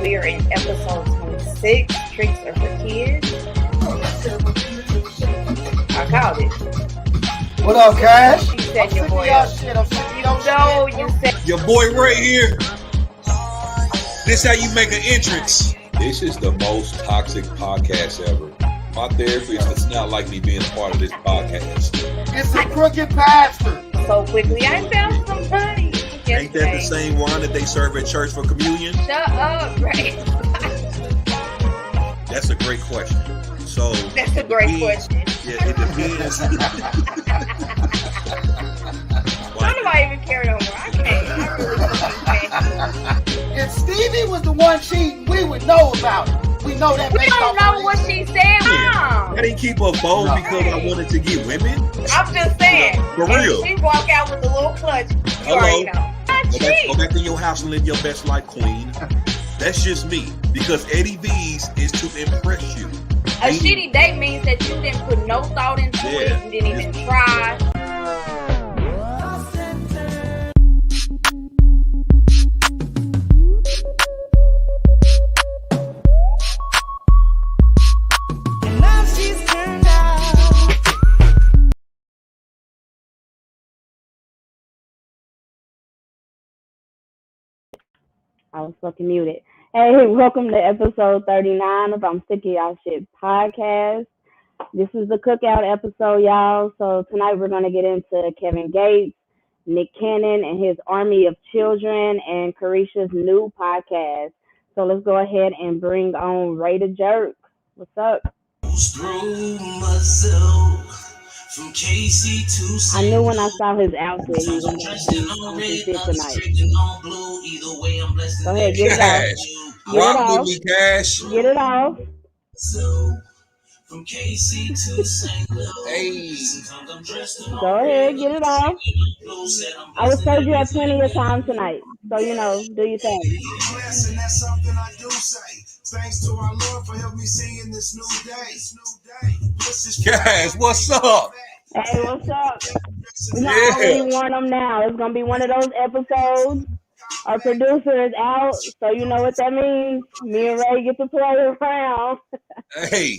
We are in episode 26. Tricks are for kids. I called it. What up, Cash? You said your boy. I'm sick of y'all shit. You said Your boy right here. This how you make an entrance. This is the most toxic podcast ever. My therapist does not like me being a part of this podcast. It's a crooked pastor. so quickly. I found some money. Ain't that the same wine that they serve at church for communion? Shut up, Ray. That's a great question. So That's a great question. Yeah, it depends. Why do I even care no more? I can't. I really can't. If Stevie was the one cheating, we would know about it. We know that. We based don't off know of what she said. I didn't keep her phone because I wanted to get women. I'm just saying. For real. If she walk out with a little clutch, you Hello. already know. Go back to your house and live your best life, queen. That's just me. Because Eddie V's is to impress you. A shitty date means that you didn't put no thought into it. You didn't even try. I was fucking muted. Hey, welcome to episode 39 of I'm Sick of Y'all Shit podcast. This is the Cookout episode, y'all. So tonight we're going to get into Kevin Gates, Nick Cannon, and his army of children, and Carisha's new podcast. So let's go ahead and bring on Ray the Jerk. What's up? I knew when I saw his outfit he was going to be on some shit tonight. Go ahead, get it off. Get Rock it off. with me, Cash. Get it off. From KC to St. Louis. Hey. Go ahead, get it off. I was told you had plenty of time tonight. So, you know, do your thing. That's something I do say. Thanks to our Lord for helping me see in this new day. Cash, what's up? Hey, what's up? We already warn them now. It's going to be one of those episodes. Our producer is out, so you know what that means. Me and Ray get to play around. Hey,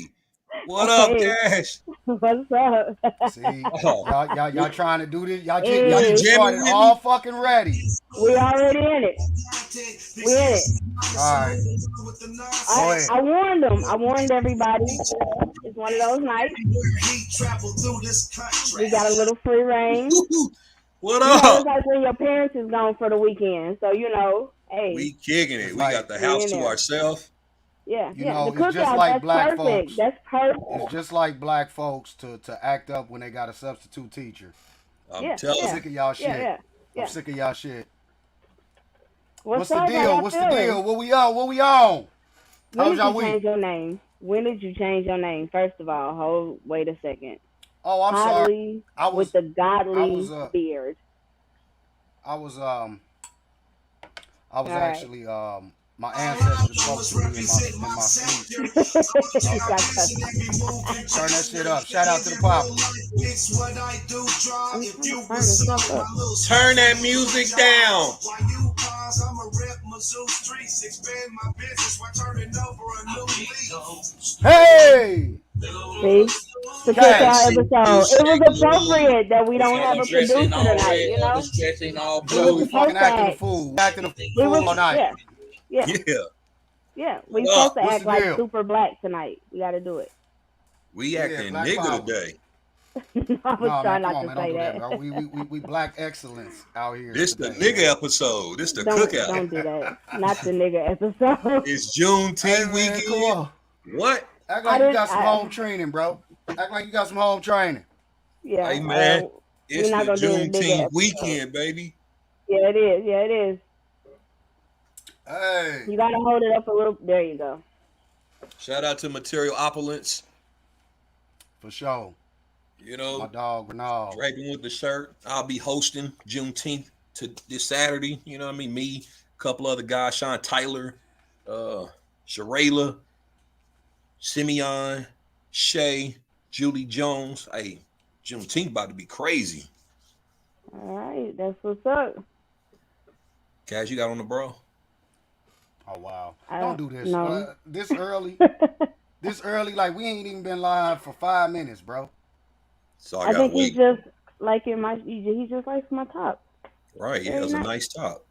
what up, Cash? What's up? See, y'all trying to do this? Y'all Hey. started all fucking ready. We already in it. We in it. All right. I warned them. I warned everybody. It's one of those nights. We got a little free reign. What You know, up? it's like when your parents is gone for the weekend. So, you know, hey. We kicking it. We Like, got the house in to there. ourselves. Yeah, You yeah. know, The it's just cookout, like that's black perfect. folks. That's perfect. It's just like black folks to act up when they got a substitute teacher. I'm telling I'm you. sick of y'all shit. Yeah. I'm sick of y'all shit. What's the up? How deal? y'all What's the feeling? deal? What we on? What we on? When How's did y'all you week? change your name? When did you change your name? First of all, wait a second. Oh, I'm sorry. Godly I was with the godly was, beard. I was right. actually my ancestors spoke to me in my sleep. You got that. Turn that shit up. Shout out to the pop. I'm trying to turn this stuff up. Turn that music down. Hey! See? The cookout episode. It was appropriate that we don't have a producer tonight, you know? We fucking acting a fool. Acting a fool all night. Yeah. We supposed to What's act the like deal? super black tonight. We got to do it. We Yeah, acting Black nigga Power. today. I was No, trying man, not come on, to man, say don't that. do that, bro. We black excellence out here. This the today. nigga episode. This the Don't cookout. do that. Not the nigga episode. It's Hey, Juneteenth man, come weekend. on. What? Act like you got some home training, bro. Act like you got some home training. Yeah. Hey, man. It's not the gonna do a nigga Juneteenth episode. weekend, baby. Yeah, it is. Yeah, it is. Hey. You gotta hold it up a little. There you go. Shout out to Material Opulence. For sure. You My know, dog, Renald. draping with the shirt. I'll be hosting Juneteenth to this Saturday. You know what I mean? Me, a couple other guys, Sean Tyler, Sharayla, Simeon, Shay, Julie Jones. Hey, Juneteenth about to be crazy. All right, that's what's up. Cash, you got on the bro? Oh wow! I Don't do this. no. This early. This early, like we ain't even been live for 5 minutes, bro. So I I gotta think he's wait. just liking he just likes my top. Right, yeah, it Very was a nice. nice top.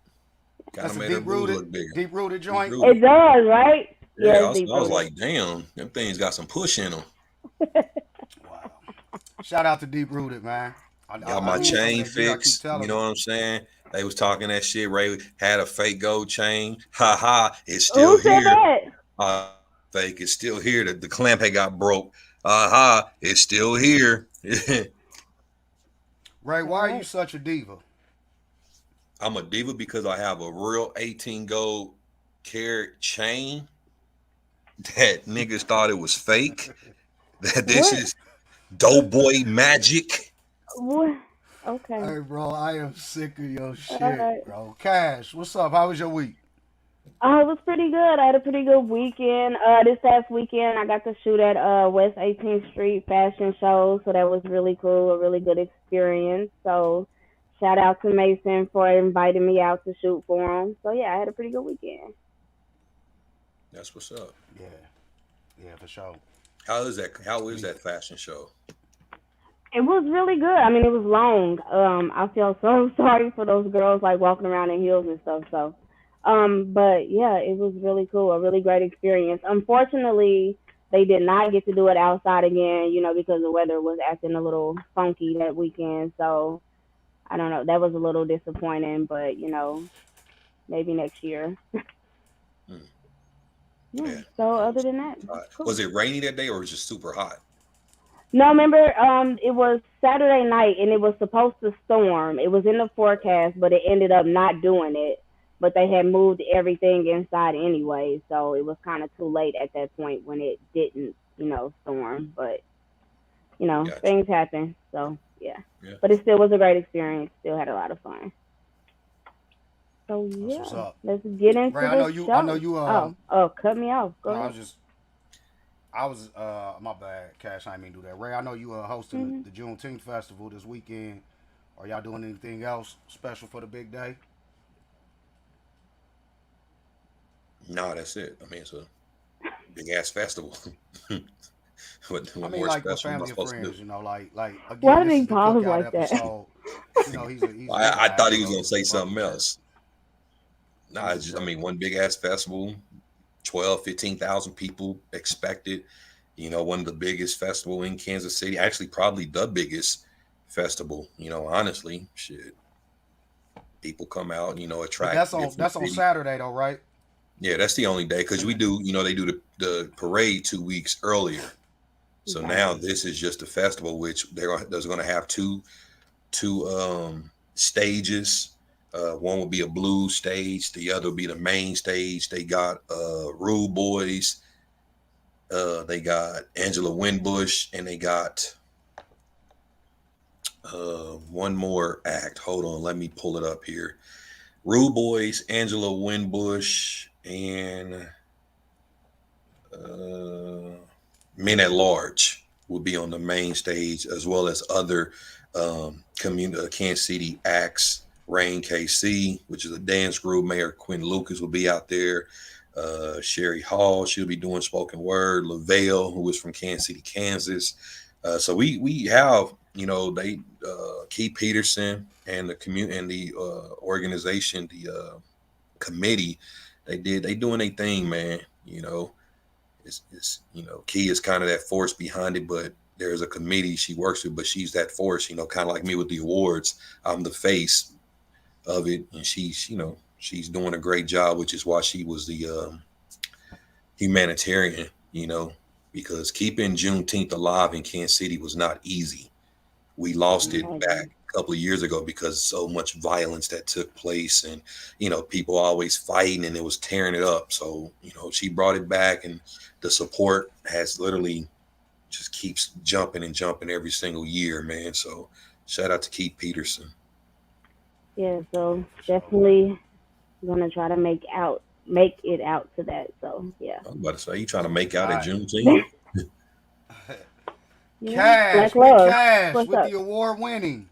Kind That's of a made her booty look bigger. deep rooted Deep joint. rooted. It does, right? Yeah, It's deep I was rooted. like, damn, them things got some push in them. Wow. Shout out to Deep Rooted, man. Got my I need some of chain that gear. I keep fixed. telling You you. know what I'm saying? They was talking that shit. Ray had a fake gold chain. Ha ha! It's Who still said here. that? Fake. It's still here. The clamp had got broke. Ha! It's still here. Ray, why are you Alright. such a diva? I'm a diva because I have a real 18 gold carat chain that niggas thought it was fake. That this What? is Doughboy magic. What? Okay. Hey, bro, I am sick of your shit, Alright. bro. Cash, what's up? How was your week? It was pretty good. I had a pretty good weekend. This past weekend, I got to shoot at West 18th Street Fashion Show, so that was really cool, a really good experience. So, shout out to Mason for inviting me out to shoot for him. So, yeah, I had a pretty good weekend. That's what's up. Yeah, for sure. How is that fashion show? It was really good. I mean, it was long. I feel so sorry for those girls like walking around in heels and stuff. So, but yeah, it was really cool. A really great experience. Unfortunately, they did not get to do it outside again, because the weather was acting a little funky that weekend. So, I don't know. That was a little disappointing, but maybe next year. Hmm. Yeah. So other than that, cool. Was it rainy that day or was it just super hot? No, remember, it was Saturday night and it was supposed to storm. It was in the forecast, but it ended up not doing it. But they had moved everything inside anyway, so it was kind of too late at that point when it didn't, storm. But, Gotcha. things happen. So, yeah. Yeah. But it still was a great experience. Still had a lot of fun. So, That's yeah. what's up. Let's get into Ray, this I know you. show. I know you. Cut me off. Go No, ahead. I was. My bad, Cash. I didn't mean to do that. Ray, I know you hosting the Juneteenth festival this weekend. Are y'all doing anything else special for the big day? No, that's it. I mean, it's a big ass festival. what I mean, more like with special am I family and supposed to friends, do? like again, Why did this he is the pause Cookout like that? episode. He's I thought he was gonna gonna say something else. Nah, it's just, I mean, one big ass festival, 12, 15,000 people expected. One of the biggest festival in Kansas City. Actually, probably the biggest festival. Honestly, shit. People come out, attract. That's on Saturday though, right? Yeah, that's the only day because we do, they do the parade 2 weeks earlier. So now this is just a festival, which there's going to have two stages. One will be a blues stage. The other will be the main stage. They got Rude Boys. They got Angela Winbush, and they got one more act. Hold on, let me pull it up here. Rude Boys, Angela Winbush, and Men at Large will be on the main stage, as well as other Kansas City acts. Rain KC, which is a dance group. Mayor Quinn Lucas will be out there. Sherry Hall, she'll be doing spoken word. LaVale, who is from Kansas City, Kansas. So we have, they Keith Peterson and the community and the organization, the committee, they doing their thing, man. It's Key is kind of that force behind it, but there's a committee she works with, but she's that force, kind of like me with the awards. I'm the face of it, and she's doing a great job, which is why she was the humanitarian, because keeping Juneteenth alive in Kansas City was not easy. We lost it back a couple of years ago because so much violence that took place, and people always fighting, and it was tearing it up. So she brought it back, and the support has literally just keeps jumping and jumping every single year, man. So shout out to Keith Peterson. Yeah, so definitely gonna try to make it out to that. So yeah. I'm about to say, you trying to make out at Juneteenth? Cash, Cash with the award winning.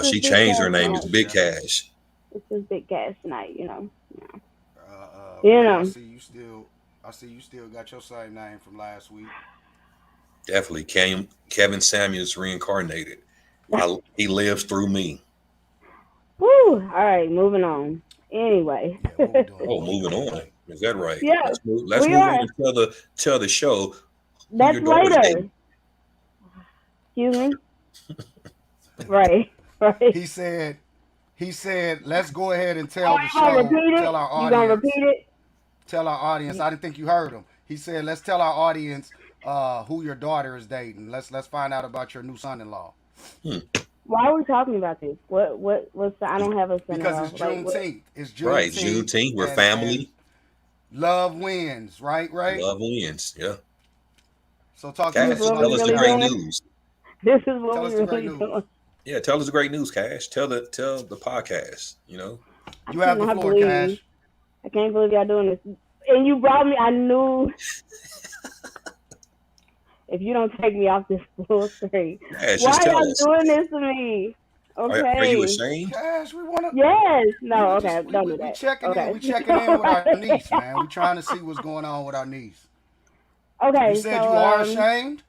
She changed her name. It's Big Cash. It's just Big Cash tonight, You Okay, know. I see you still got your same name from last week. Definitely Kevin Samuels reincarnated. He lives through me. Woo! All right, moving on. Anyway. Yeah, what we doing? Oh, What we moving doing on. today? Is that right? Yeah, Let's we move are. on and tell the show who That's your daughter's later. dating. Excuse me. Right. He said, let's go ahead and Oh, tell the you gonna show, repeat it? tell our You gonna audience, repeat it? tell our audience. I didn't think you heard him. He said, let's tell our audience who your daughter is dating. Let's find out about your new son-in-law. Why are we talking about this? What's I don't have a Because son-in-law. it's Like, what? Juneteenth. It's Juneteenth. Right, Juneteenth. We're family. And love wins, right? Love wins. Yeah. So talk Cash, to us what about tell we us the really great doing? news. This is what Tell we us the great really news. doing. Yeah, tell us the great news, Cash. Tell the podcast. You have the cannot floor, believe- Cash. I can't believe y'all doing this. And you brought me. I knew. If you don't take me off this full screen, Cash, why just are tell y'all us. doing this to me? Okay. Are you ashamed? Cash, we want to. Yes. No. Okay. Don't do We that. checking Okay. in. We checking in with our niece, man. We trying to see what's going on with our niece. Okay. You said so, you are ashamed.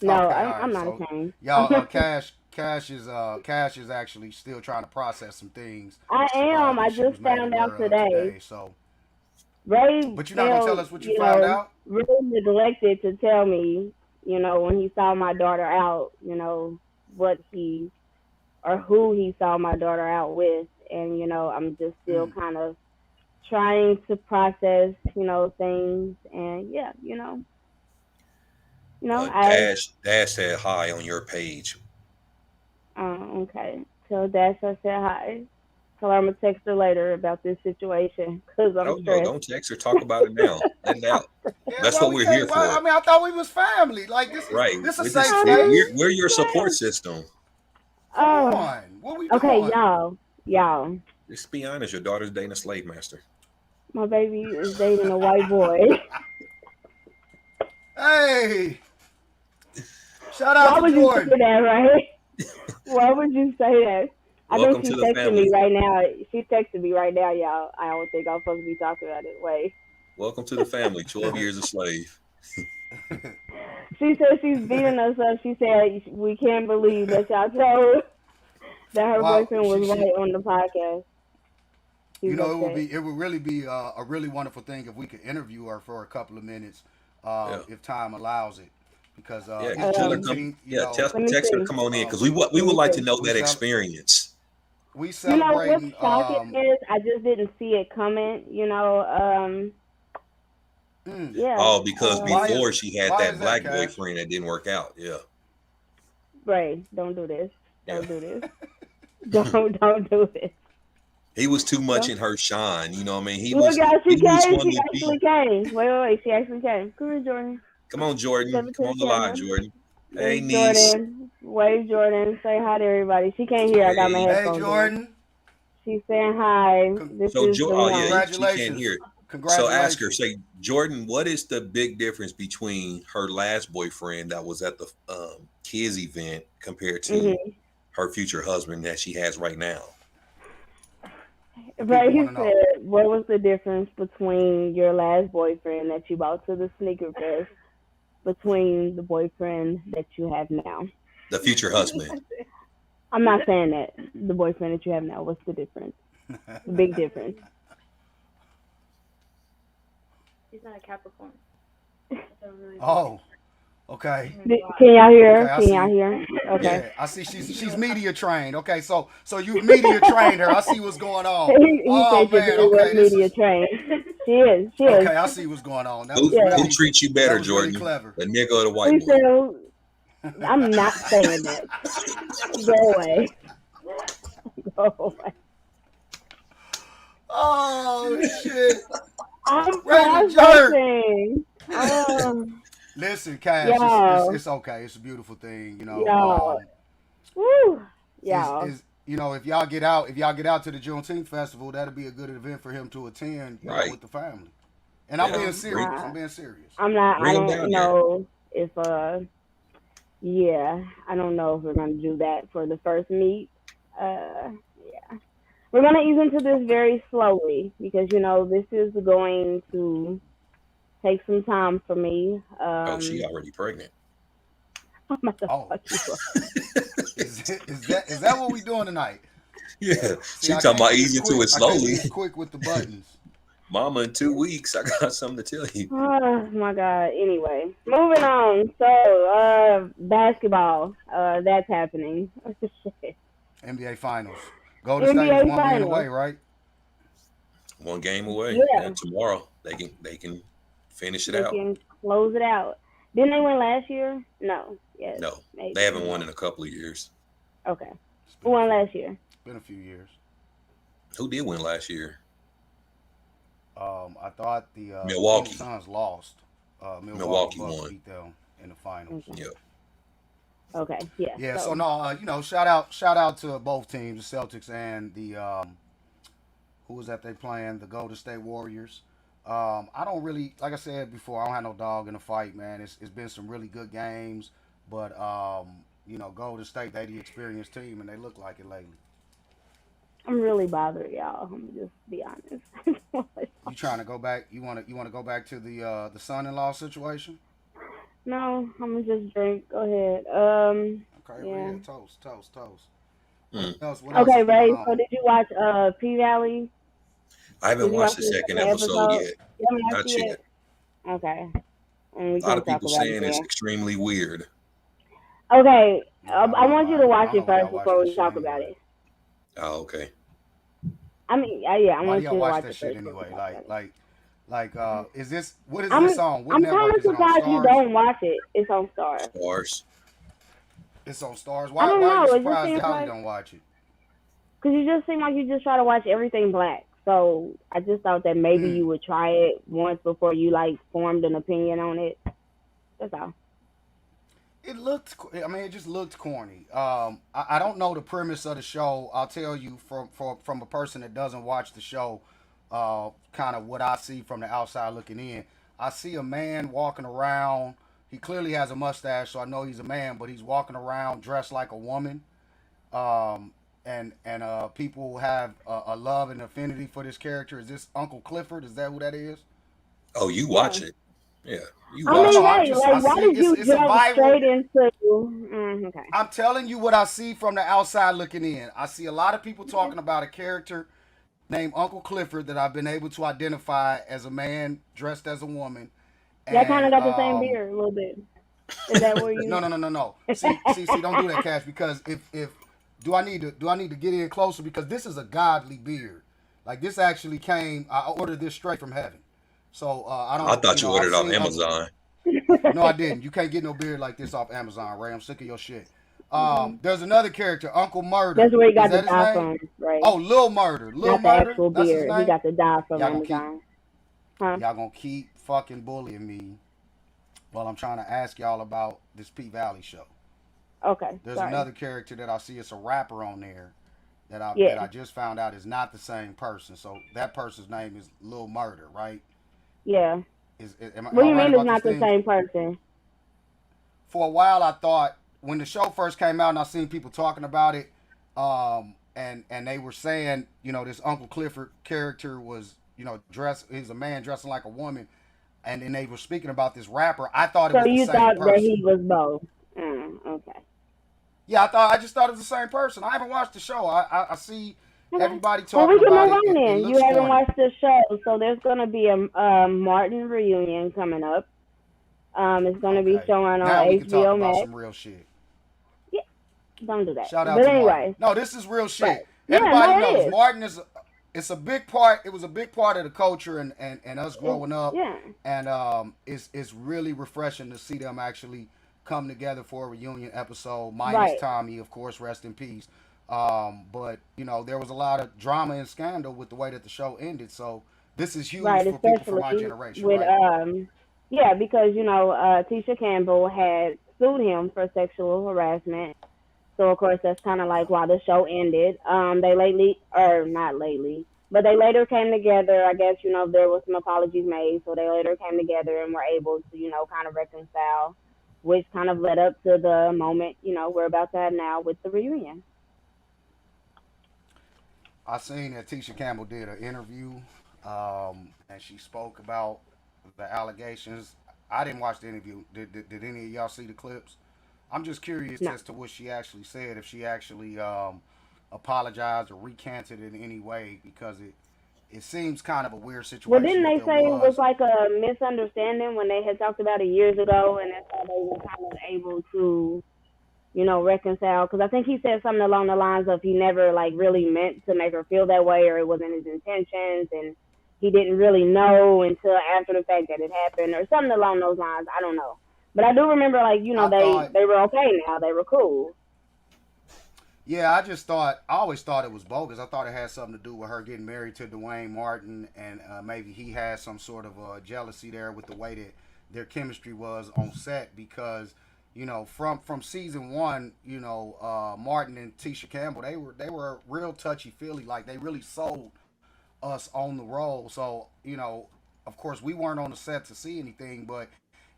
No, Okay, I'm all not right, ashamed. Y'all, Cash is actually still trying to process some things. I am. that I she was just made found aware out of today. So, Ray, but you're not gonna tell us what you know, found out. Ray neglected to tell me, when he saw my daughter out, what he or who he saw my daughter out with, and I'm just still kind of trying to process, things, and Dash said hi on your page. Okay. Tell Dash I said hi. Tell her I'm gonna text her later about this situation because I'm No, stressed. don't text her. Talk about it now. Let it out. Yeah, That's why what we we're can't- here why- for. I mean, I thought we was family. Like this is Right. This We're is a safe just- space. we're your support system. Come on, what we doing? Okay, y'all. Just be honest. Your daughter's dating a slave master. My baby is dating a white boy. Hey, shout Why out to would you say Jordan. that, right? Why would you say that? I know Welcome she's to the texting family. me right now. She texted me right now, y'all. I don't think I'm supposed to be talking about it. Wait. Welcome to the family. 12 years a slave. She said she's beating us up. She said we can't believe that y'all told that her Wow, boyfriend was she- white on the podcast. She's upset. it would really be a really wonderful thing if we could interview her for a couple of minutes, if time allows it. Because Yeah, tell her come. Yeah, text her to come on in because we would like to know that experience. we What's celebrating. shocking is I just didn't see it coming. Yeah. Oh, because Why before is- she had why that is that, black Cash? boyfriend that didn't work out. Yeah. Ray, don't do this. Don't Yeah. do this. Don't do this. He was too much in her shine. You know what I mean? He Look, was. y'all, he she was came. one She to actually be. came. Wait. She actually came. Come here, Jordan. Come on, Jordan. Come on the live, Jordan. Hey, There's niece. Jordan. Wave, Jordan. Say hi to everybody. She can't hear. I got my Hey. Hey, headphones on. Jordan. She's saying hi. This So, is the oh one. yeah, she can't Congratulations. hear. So Congratulations. ask her. Say, Jordan, what is the big difference between her last boyfriend that was at the kids event compared to Mhm. her future husband that she has right now? Right, he wanna know. said, what was the difference between your last boyfriend that you brought to the sneaker fest between the boyfriend that you have now? The future husband. I'm not saying that. The boyfriend that you have now, what's the difference? The big difference. He's not a Capricorn. Oh, okay. Can y'all hear? Okay, I Can see. y'all hear? Okay. Yeah, I see she's media trained. Okay, so you media trained her. I see what's going on. He Oh said you're man, very well okay, this media is, trained. She is. okay. I see what's going on. That was Who really, treats you that better, was really Jordan? clever. The nigga or the white He boy? said, I'm not saying that. Go away. Go away. Oh shit! I'm Ready to processing. Listen, Cash, Yo. it's okay. It's a beautiful thing, you know. Yo. Woo. Is- Yo. you know, if y'all get out to the Juneteenth festival, that'll be a good event for him to attend, you know, Right. with the family. And I'm Yeah. being serious. I'm being serious. I'm not. Bring I him don't down know if. Yeah. I don't know if we're gonna do that for the first meet. Yeah. We're gonna ease into this very slowly because this is going to take some time for me. Oh, she already pregnant. I'm about to Oh. fuck you up. Is that what we doing tonight? Yeah, See, she I talking can't about be as easing quick- to it I can't be slowly. as quick with the buttons. Mama, in 2 weeks, I got something to tell you. Oh my god. Anyway, moving on. So, basketball. That's happening. Shit. NBA Finals. Golden State is NBA 1 game Finals. away, right? 1 game away. Yeah. And tomorrow they can finish it They out. can close it out. Didn't they win last year? No. Yes. No, Maybe. they haven't won in a couple of years. Okay. Who won last year? It's been a few years. Who did win last year? I thought the Milwaukee. Phoenix Suns lost. Milwaukee Bucks won. beat them in the finals. Okay. Yep. Okay. Yeah. Yeah. So no, shout out to both teams, the Celtics and the who was that they playing? The Golden State Warriors. I don't really, like I said before, I don't have no dog in the fight, man. It's been some really good games, but Golden State, they the experienced team and they look like it lately. I'm really bothered, y'all. I'm gonna just be honest. You trying to go back? You want to go back to the son-in-law situation? No, I'm gonna just drink. Go ahead. Okay, Yeah. well, yeah, toast. Mm. What else Okay, is Ray. going on? So did you watch P Valley? I haven't Did you watched watch the the second second episode episode? yet. You haven't watched Not it yet. Okay. And we A lot can of talk people about saying it it's there. extremely weird. Okay. Yeah, I want you to watch I don't it know first if y'all before watch we this talk shit about anyway. it. Oh, okay. I mean, yeah, I Why want do you y'all to watch watch that it shit first. anyway? Is this what is I'm this on? What I'm network kind of is it on? surprised you Stars? don't watch it. It's on Stars. Stars. It's on Stars. I Why don't are know, you it just surprised seems that Holly like- don't watch it? Because you just seem like you just try to watch everything black. So I just thought that maybe you would try it once before you formed an opinion on it. That's all. It just looked corny. I don't know the premise of the show. I'll tell you from a person that doesn't watch the show, kind of what I see from the outside looking in. I see a man walking around. He clearly has a mustache, so I know he's a man, but he's walking around dressed like a woman. And people have a love and affinity for this character. Is this Uncle Clifford? Is that who that is? Oh, you watch it. Yeah. You I watch mean, it. Ray, why did you it's a jump viral- straight into? Okay. I'm telling you what I see from the outside looking in. I see a lot of people talking about a character named Uncle Clifford that I've been able to identify as a man dressed as a woman. Y'all kind of got the same beard a little bit. Is that where you? No. See, don't do that, Cash. Because if do I need to get in closer? Because this is a godly beard. Like this actually came. I ordered this straight from heaven. So I don't. I thought you ordered it off I've seen Amazon. No, I didn't. You can't get no beard like this off Amazon, Ray. I'm sick of your shit. There's another character, Uncle Murder. That's where he got Is the that his dye name? from, right? Oh, Lil Murder. Lil Not the Murder. actual That's his beard. He name? got the dye from Y'all gonna Amazon. Huh? Y'all gonna keep fucking bullying me while I'm trying to ask y'all about this P Valley show. Okay. There's sorry. another character that I see. It's a rapper on there that I Yeah. just found out is not the same person. So that person's name is Lil Murder, right? Yeah. Am What do you I right mean it's about not this the thing? same person? For a while, I thought when the show first came out and I seen people talking about it, and they were saying, this Uncle Clifford character was, dressed. He's a man dressing like a woman, and then they were speaking about this rapper. I thought it So was the you same thought person. that he was both? Okay. Yeah, I just thought it was the same person. I haven't watched the show. I see everybody Well, talking we can about move on it. then. It You looks haven't corny. watched the show, so there's gonna be a Martin reunion coming up. It's gonna be Okay. showing Now on we can talk HBO about Max. some real shit. Don't do that. Shout out but to anyway, Martin. No, this is real shit. Right. Yeah, Everybody no, it knows is. Martin is. It's a big part. It was a big part of the culture and us growing up. yeah. And it's really refreshing to see them actually come together for a reunion episode. Minus Right. Tommy, of course, rest in peace. But there was a lot of drama and scandal with the way that the show ended. So this is huge Right, for people from especially our generation. with Right? yeah, because Tisha Campbell had sued him for sexual harassment. So of course that's kind of like why the show ended. They not lately, but they later came together. I guess there was some apologies made, so they later came together and were able to kind of reconcile, which kind of led up to the moment we're about to have now with the reunion. I seen that Tisha Campbell did an interview, and she spoke about the allegations. I didn't watch the interview. Did any of y'all see the clips? I'm just curious No. as to what she actually said, if she actually apologized or recanted in any way, because it seems kind of a weird Well, situation. didn't If they there say it was was, like a misunderstanding when they had talked about it years ago, and that's how they were kind of able to, reconcile? Because I think he said something along the lines of he never like really meant to make her feel that way, or it wasn't his intentions, and he didn't really know until after the fact that it happened, or something along those lines. I don't know, but I do remember like I thought, they were okay now, they were cool. yeah, I always thought it was bogus. I thought it had something to do with her getting married to Dwayne Martin, and maybe he had some sort of jealousy there with the way that their chemistry was on set, because from season one, Martin and Tisha Campbell, they were real touchy feely, like they really sold us on the role. So of course we weren't on the set to see anything, but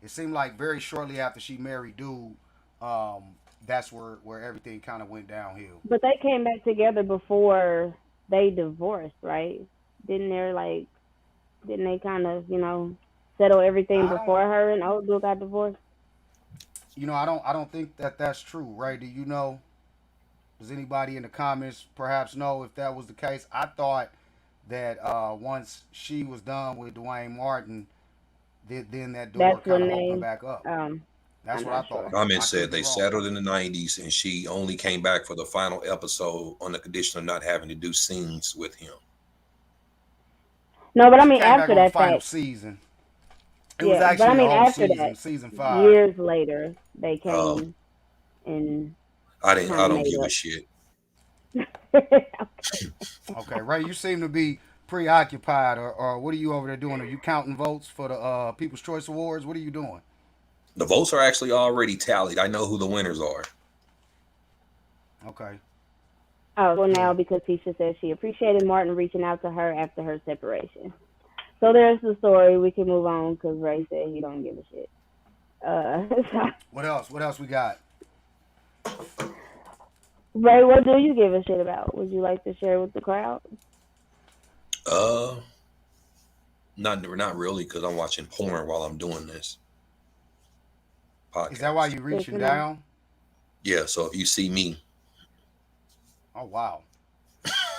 it seemed like very shortly after she married dude, um, that's where everything kind of went downhill. But they came back together before they divorced, right? Didn't they like? Didn't they kind of settle everything I before don't, her and old dude got divorced? I don't think that that's true, right? Do you know? Does anybody in the comments perhaps know if that was the case? I thought that once she was done with Dwayne Martin, then that door That's kind when of opened they. back up. I'm That's what I not sure. thought. Comment I could said be they wrong. settled in the 90s and she only came back for the final episode on the condition of not having to do scenes with him. No, but I She mean came back after on the that final fact, season. It was yeah. But I actually a mean whole after season, that, season 5. years later, they Uh, came and I kind of don't made give a up. shit. Okay. Okay, Ray, you seem to be preoccupied, or what are you over there doing? Are you counting votes for the People's Choice Awards? What are you doing? The votes are actually already tallied. I know who the winners are. Okay, Oh, well now good. because Tisha said she appreciated Martin reaching out to her after her separation. So there's the story. We can move on because Ray said he don't give a shit. So, What else? What else we got? Ray, what do you give a shit about? Would you like to share with the crowd? Uh, not really, because I'm watching porn while I'm doing this Is that why podcast. you Good reaching to know. down? Yeah, so if you see me, Oh wow.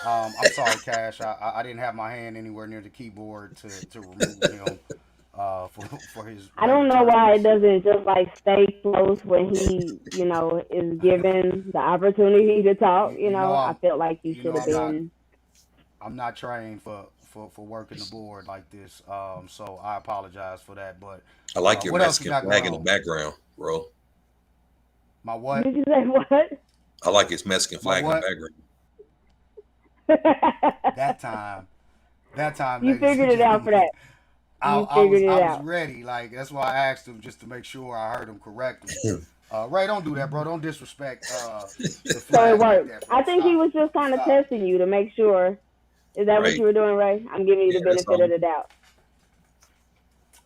I'm sorry, Cash. I didn't have my hand anywhere near the keyboard to remove him for his I late don't know why it appearance. doesn't just like stay close when he, is given the opportunity to talk. You know I felt like you should have I'm not been. trained for working the board like this. So I apologize for that. But I like your what else we Mexican got going flag in the on? background, bro. My what? Did you say what? I like his Mexican My flag in the what? background. That time. That time, You ladies and figured it out for gentlemen. that. I, You I figured was it I was out. ready. Like that's why I asked him, just to make sure I heard him correctly. Ray, don't do that, bro. Don't disrespect the So it flag like worked. that, I bro. think he Stop was it. just kind of Stop. testing you to make sure. Is that what Right? you were doing, Ray? I'm giving you Yeah, the that's benefit all. of the doubt.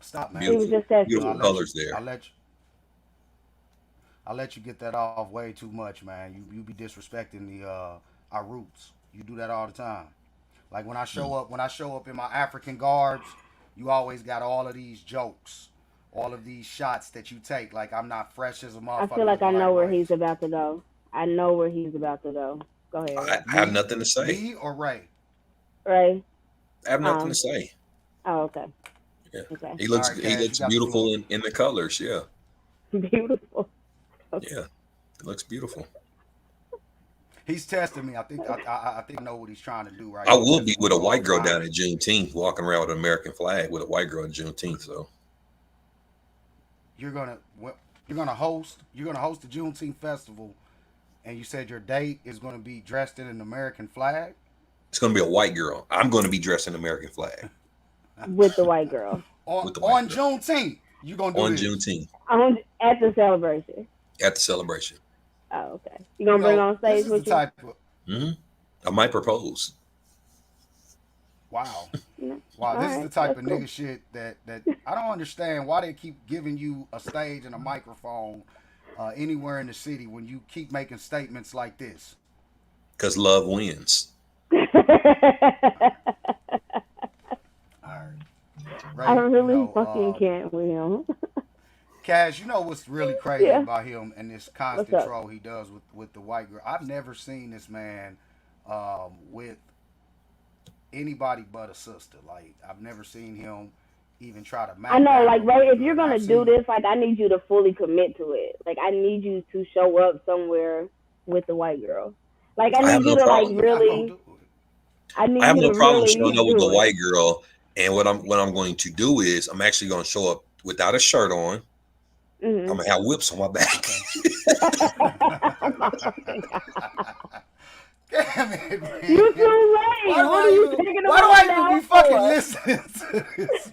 Stop, He man. was Beautiful, just testing I beautiful you. let you. colors there. I let you. I let you get that off way too much, man. You be disrespecting the our roots. You do that all the time. Like when I show up in my African garbs, you always got all of these jokes, all of these shots that you take. Like I'm not fresh as a I feel motherfucker. like Is I what I know where he's erase. about to go. I know where he's about to go. Go ahead, I Ray. have Me, nothing to say. me or Ray? Ray? I have nothing to Um, say. oh, okay. Yeah, Okay. All right, he Cash, you looks got the beautiful floor. in the colors. Yeah, Beautiful. Okay. yeah, it looks beautiful. He's testing me. I think I know what he's trying to do right I here. will be Testing with me a all white the girl time. down at Juneteenth, walking around with an American flag with a white girl at Juneteenth. So You're gonna host the Juneteenth festival, and you said your date is gonna be dressed in an American flag. it's going to be a white girl. I'm going to be dressed in an American flag With the white girl. on with the white on girl Juneteenth, you gonna do on this. Juneteenth At the celebration. at the celebration. Oh, okay. You gonna bring on This stage is the with you? type of hmm I might propose. wow. No. Wow, All this is the right. type That's of cool. nigga shit that I don't understand why they keep giving you a stage and a microphone anywhere in the city when you keep making statements like this. Because love wins. All right. I Ray, really fucking can't with him. Cash, you know what's really crazy Yeah. about him and this constant What's up? troll he does with the white girl? I've never seen this man with anybody but a sister. Like, I've never seen him even try to match. I know, like, Ray, if you're gonna I've do seen- this, like, I need you to fully commit to it. Like, I need you to show up somewhere with the white girl. Like, I have need you no to problem. like really. I need I have you no to problem really showing up with do a it. white girl. And what I'm going to do is I'm actually going to show up without a shirt on. Mhm. I'm gonna have whips on my back. Damn it, man. You too late. What are you taking Why do away I now even be fucking for? listening to this?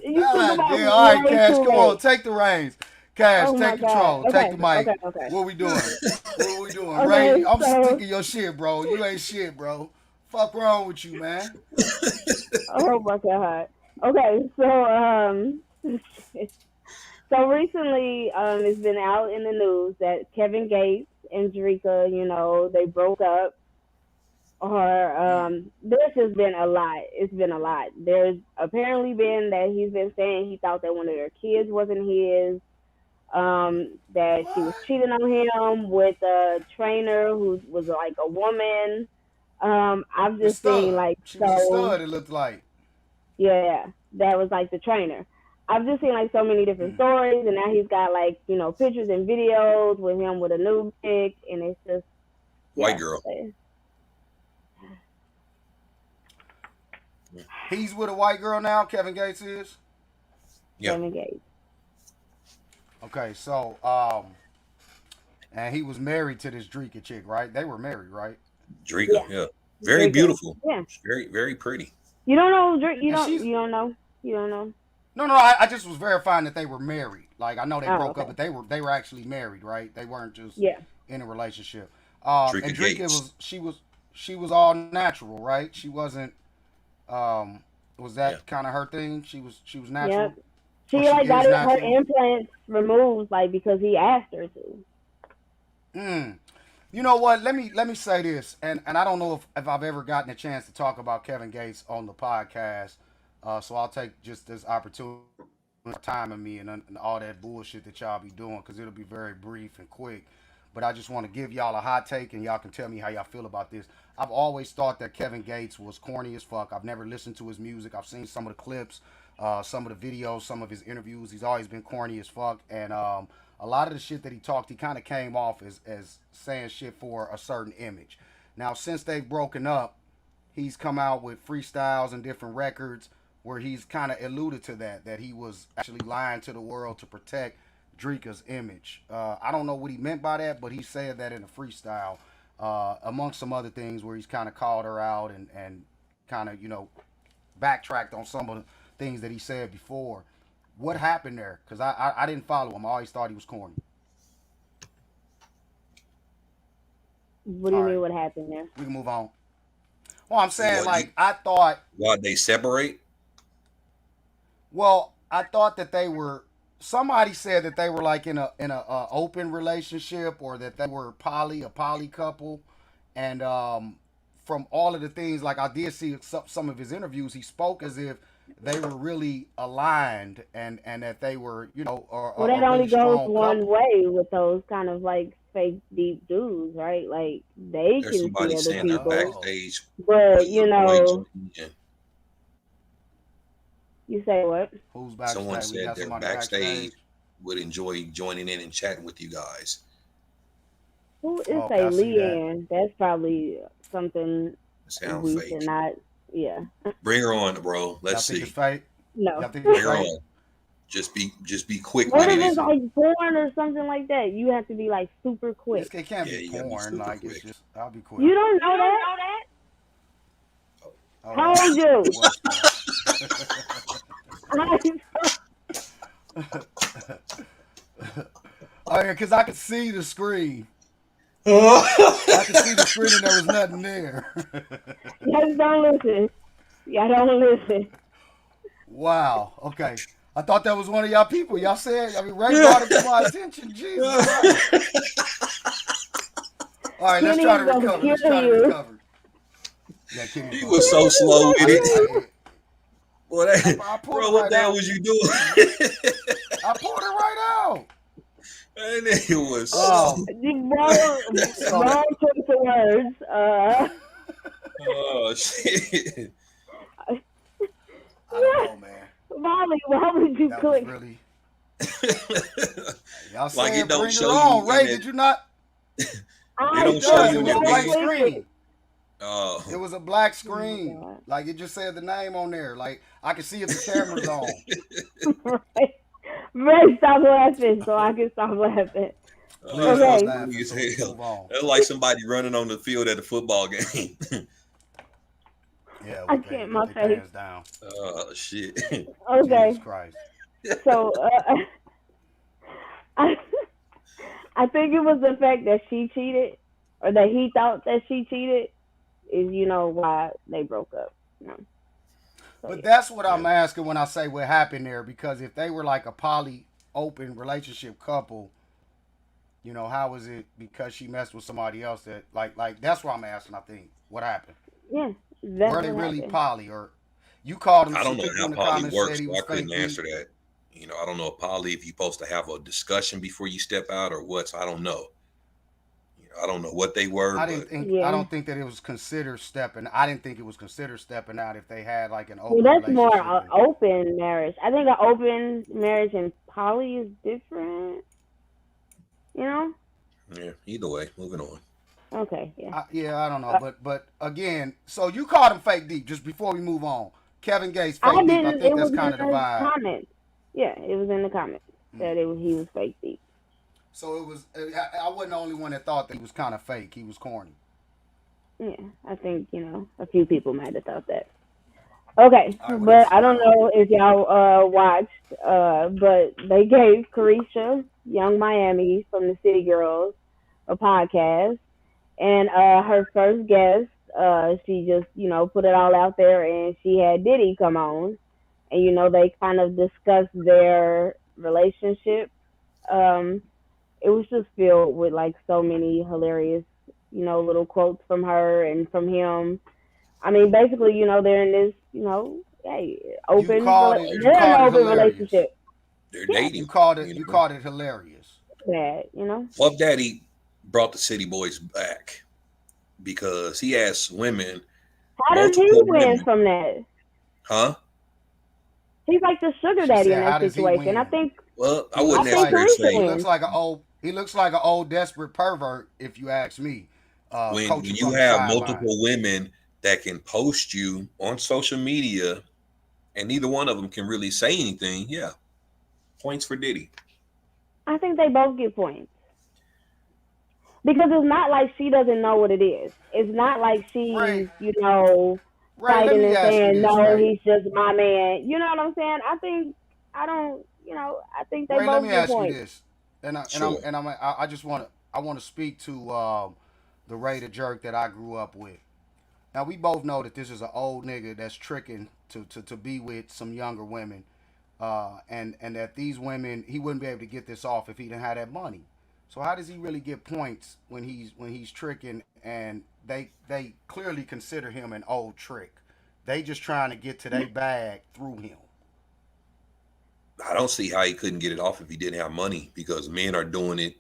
You God took about damn. All right, way Cash, too come late. on, take the reins. Cash, Oh my take God. control, Okay, take the mic. okay. What we doing? What we doing? Okay, Ray, I'm so- sick of your shit, bro. You ain't shit, bro. Fuck wrong with you, man? Oh my God. Okay, so so recently it's been out in the news that Kevin Gates and Drika, you know, they broke up. Or this has been a lot. It's been a lot. There's apparently been that he's been saying he thought that one of their kids wasn't his. That she was cheating on him with a trainer who was like a woman. I've just seen like She was a so. stud, it looked like. Yeah, that was like the trainer. I've just seen like so many different stories, and now he's got like, you know, pictures and videos with him with a new chick, and it's just White girl. He's with a white girl now, Kevin Gates is? Yeah. Kevin Gates. Okay, so and he was married to this Drika chick, right? They were married, right? Drika, yeah. Very Drika. beautiful. Yeah. Very, very pretty. You don't know Drake? You And don't. she's- You don't know. You don't know. No, I just was verifying that they were married. Like, I know they Oh, broke up, okay. but they were actually married, right? They weren't just Yeah. in a relationship. Drika And Drika Gates. she was all natural, right? She wasn't was that Yeah. kind of her thing? She was natural. Yep. She Or like is got her natural? implants removed, like because he asked her to. You know what? Let me say this, and I don't know if I've ever gotten a chance to talk about Kevin Gates on the podcast, so I'll take just this opportunity, time of me and all that bullshit that y'all be doing, because it'll be very brief and quick. But I just want to give y'all a hot take, and y'all can tell me how y'all feel about this. I've always thought that Kevin Gates was corny as fuck. I've never listened to his music. I've seen some of the clips, some of the videos, some of his interviews. He's always been corny as fuck, and a lot of the shit that he talked, he kind of came off as saying shit for a certain image. Now, since they've broken up, he's come out with freestyles and different records where he's kind of alluded to that he was actually lying to the world to protect Drika's image. I don't know what he meant by that, but he said that in a freestyle, amongst some other things where he's kind of called her out and kind of, you know, backtracked on some of the things that he said before. What happened there? Because I didn't follow him. I always thought he was corny. What do you All mean? right. What happened there? We can move on. Well, I'm saying, What, like, I thought Why they separate? that they were. Somebody said that they were like in a open relationship, or that they were a poly couple, and from all of the things, like I did see some of his interviews, he spoke as if they were really aligned, and that they were, you know, Well, that only goes one way with those kind of like fake deep dudes, right? Like they There's can somebody see other saying that people, backstage. but you know, Yeah. you say what? Who's backstage? Someone We said got they're somebody backstage would enjoy joining in and chatting with you guys. Who is Okay, I a see that. Leanne? That's probably something Sound we fake. should not. Yeah. Bring her on, bro. Y'all Let's think see. it's fake? No. Y'all think Bring it's her fake? on. Just be quick What with if it. it's like porn or something like that? You have to be like super quick. It can't Yeah, be you gotta be porn. super Like, quick. it's just, I'll be quick. You don't know that? Oh, Told you. Oh yeah, because I could see the screen. I could see the screen and there was nothing there. Y'all don't listen. Y'all don't listen. Wow. Okay. I thought that was one of y'all people. Y'all said, I mean, Ray brought it to my attention. Jesus Christ. All right, let's Kenny try to is gonna recover. Let's kill try to you. recover. Yeah, Kenny. He was so slow with it. I, Boy, that, I pulled bro, it what right the hell out. was you doing? I pulled it right out. And it was Oh. Wrong choice of words. oh shit. I don't know, man. Molly, why would you That was click? really. Y'all Like saying it don't bring show it you on, in Ray? it. Did you not? It don't show Does. you It in was a your blank game. screen. Oh, It was a black screen. God. Like it just said the name on there. Like I can see if the camera's on. Ray, stop laughing so I can stop laughing. Please Okay. stop Funny laughing as so we can hell. move on. That's like somebody running on the field at a football game. Yeah, I with can't, their my face. pants down. Oh shit. Okay, Jesus Christ. so I think it was the fact that she cheated, or that he thought that she cheated, is why they broke up. So, But yeah. that's what I'm asking when I say what happened there, because if they were like a poly open relationship couple, how was it because she messed with somebody else that like that's what I'm asking, I think. What happened? Yeah, that's Were they what really happened. poly, or you called him? I don't some know people how in the poly comments works, said he so was I couldn't fake answer deep. that. I don't know if poly if you're supposed to have a discussion before you step out or what. So I don't know. I don't know what they were. I Yeah. don't think that it was considered stepping. I didn't think it was considered stepping out if they had like an Well, open that's more relationship. open marriage. I think an open marriage and poly is different. Yeah. Either way, moving on. Okay, yeah. I don't know, but again, so you called him fake deep. Just before we move on, Kevin Gates I fake deep. I didn't. think It that's was kind of the in the vibe. comments. Yeah, it was in the comments that he was fake deep. So it was. I wasn't the only one that thought that he was kind of fake. He was corny. Yeah, I think a few people might have thought that. Okay, All right, what but else? I don't know if y'all watched, but they gave Carisha Young Miami from the City Girls a podcast, and her first guest, she just put it all out there, and she had Diddy come on, and they kind of discussed their relationship. It was just filled with like so many hilarious, little quotes from her and from him. I mean, basically, they're in this, hey, open. called it They're in an open hilarious. relationship. They're Yeah. dating. You called it hilarious. That Puff Daddy brought the City Boys back because he asked women, How does he multiple win women. from that? huh? He's like the sugar She daddy said, in "How that does he situation. win?" I think Well, I wouldn't I think necessarily Carisha say He wins. looks like an old desperate pervert, if you ask me. when Coaching you from the have sideline. multiple women that can post you on social media and neither one of them can really say anything, yeah. Points for Diddy. I think they both get points. Because it's not like she doesn't know what it is. It's not like she's, Ray, Ray, let fighting me and ask you saying, this, no, Ray. he's just my man. You know what I'm saying? I think they Ray, let both me get ask you points. this, and Sure. I just want to speak to the Ray the jerk that I grew up with. Now we both know that this is an old nigga that's tricking to be with some younger women, and that these women, he wouldn't be able to get this off if he didn't have that money. So how does he really get points when he's tricking, and they clearly consider him an old trick? They just trying to get to their bag through him. I don't see how he couldn't get it off if he didn't have money because men are doing it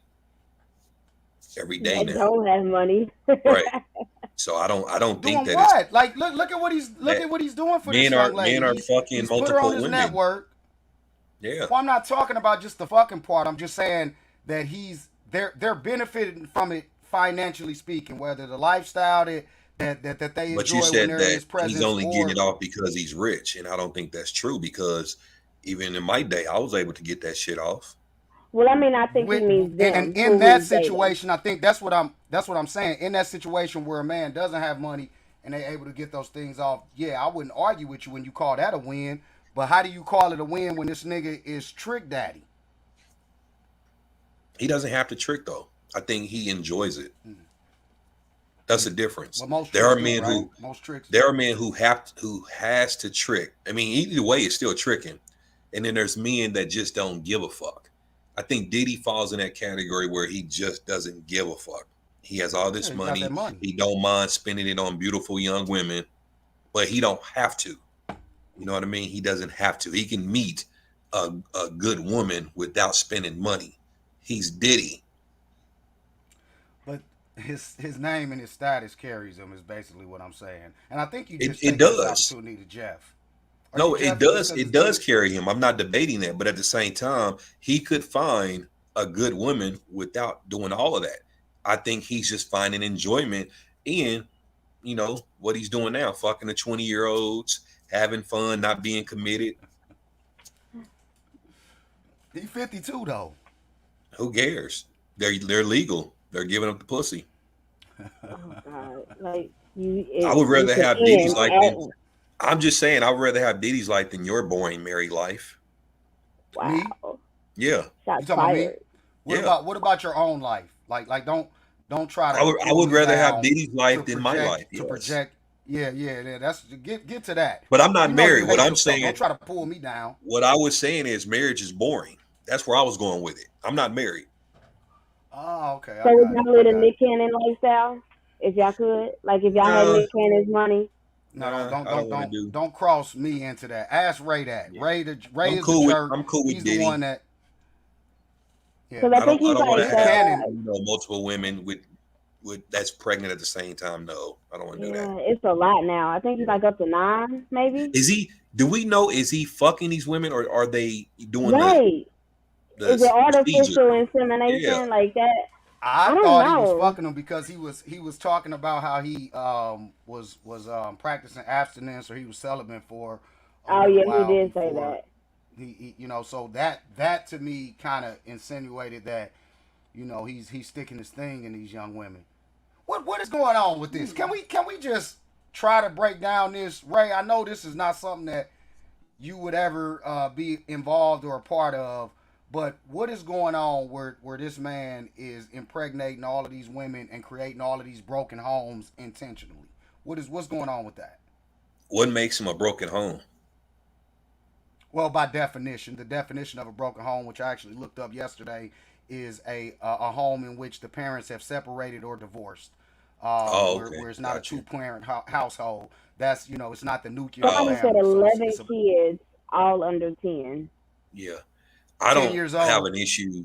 every day They now. don't have money. Right. So I don't think Doing that what? Like look at what he's doing for this men are young lady. men are He's fucking put her multiple on his women. network. Yeah. Well, I'm not talking about just the fucking part. I'm just saying that they're benefiting from it financially speaking, whether the lifestyle that they But enjoy you when said they're in his that presence, he's only getting or it off because he's rich, and I don't think that's true because even in my day, I was able to get that shit off. Well, I mean, I think he means them. and who in that he's dating. situation, I think that's what I'm saying. In that situation where a man doesn't have money and they're able to get those things off, yeah, I wouldn't argue with you when you call that a win. But how do you call it a win when this nigga is trick daddy? He doesn't have to trick though. I think he enjoys it. That's the difference. Well, most There are tricks men do, right? who Most tricks. there are men who has to trick. I mean, either way, it's still tricking. And then there's men that just don't give a fuck. I think Diddy falls in that category where he just doesn't give a fuck. He has all this Yeah, he got money. that money. He don't mind spending it on beautiful young women, but he don't have to. You know what I mean? He doesn't have to. He can meet a good woman without spending money. He's Diddy. But his name and his status carries him is basically what I'm saying. And I think you just It take this does. opportunity to Jeff. Are No, you it Jeffing does. because It it's does Diddy? carry him. I'm not debating that, but at the same time, he could find a good woman without doing all of that. I think he's just finding enjoyment in, what he's doing now, fucking the 20-year-olds, having fun, not being committed. He's 52 though. Who cares? They're legal. They're giving up the pussy. Oh God, like I would rather it's an have Diddy's end. life than. I'm just saying, I would rather have Diddy's life than your boring married life. Me? Wow, Yeah, shots You talking about me? fired. What about your own life? Like don't try to I pull would me rather have down Diddy's to life than my life. to Yes, project. Yeah. That's get to that. but I'm not You know you married. What hate I'm yourself. saying, Don't try to pull me down. what I was saying is marriage is boring. That's where I was going with it. I'm not married. Oh, okay. So I would got y'all it. live a Nick Cannon lifestyle if y'all could? Like if y'all had Nah, Nick Cannon's money? No, I don't want to do. don't cross me into that. Ask Ray that. Yeah. Ray I'm is the cool with jerk. I'm cool with He's Diddy. the one that. Yeah. Because I I think don't he's want like to have Cannon. multiple women with that's pregnant at the same time. No, I don't want to do that. it's a lot now. I think he's like up to 9, maybe. Is he? Do we know? Is he fucking these women, or are they doing Right. the Is it artificial procedure? insemination Yeah. like that? I don't thought he know. was fucking him because he was talking about how he was practicing abstinence, or he was celibate for. Oh yeah, he while did say before that. He so that to me kind of insinuated that he's sticking his thing in these young women. What is going on with this? Can we just try to break down this, Ray? I know this is not something that you would ever be involved or a part of, but what is going on where this man is impregnating all of these women and creating all of these broken homes intentionally? What's going on with that? What makes him a broken home? Well, by definition, the definition of a broken home, which I actually looked up yesterday, is a home in which the parents have separated or divorced. Okay, Where it's not gotcha. a two-parent household. That's it's not the nuclear Somebody family. said So 11 it's kids, all under 10. Yeah, I 10 don't years have old. an issue.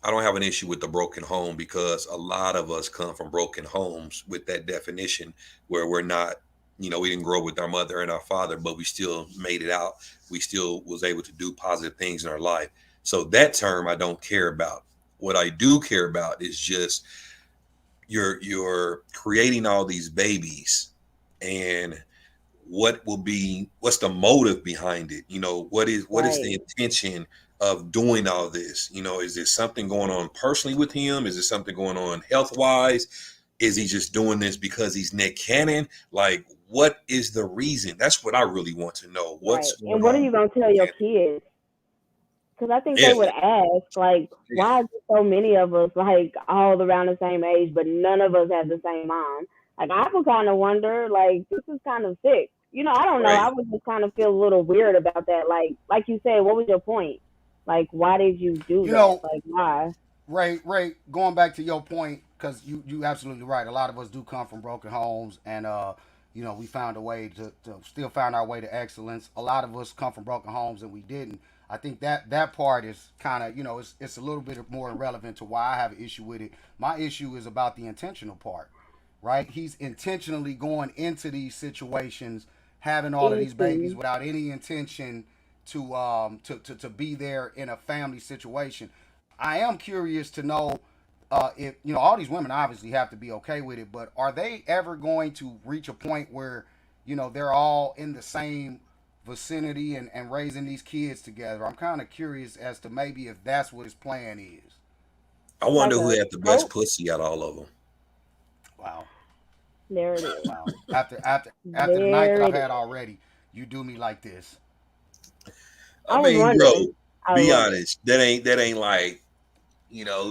I don't have an issue with the broken home because a lot of us come from broken homes with that definition where we're not, we didn't grow up with our mother and our father, but we still made it out. We still was able to do positive things in our life. So that term I don't care about. What I do care about is just you're creating all these babies, and what's the motive behind it? What is the intention of doing all this? Is there something going on personally with him? Is there something going on health wise? Is he just doing this because he's Nick Cannon? Like, what is the reason? That's what I really want to know. What's Right. And what are you going to tell your kids? Because I think they would ask, like, why is there so many of us, like, all around the same age, but none of us have the same mom? Like, I would kind of wonder, like, this is kind of sick. I don't know. Right. I would just kind of feel a little weird about that. Like you said, what was your point? Like, why did you do that? Like, why? Ray, going back to your point, because you absolutely right. A lot of us do come from broken homes, and we found a way to still find our way to excellence. A lot of us come from broken homes, and we didn't. I think that part is kind of it's a little bit more irrelevant to why I have an issue with it. My issue is about the intentional part, right? He's intentionally going into these situations, having all of these babies without any intention to be there in a family situation. I am curious to know if all these women obviously have to be okay with it, but are they ever going to reach a point where they're all in the same vicinity and raising these kids together? I'm kind of curious as to maybe if that's what his plan is. I wonder who had the best pussy out of all of them. Wow. There it is. Wow. After the night that I've had already, you do me like this. I mean, bro, be honest. That ain't like,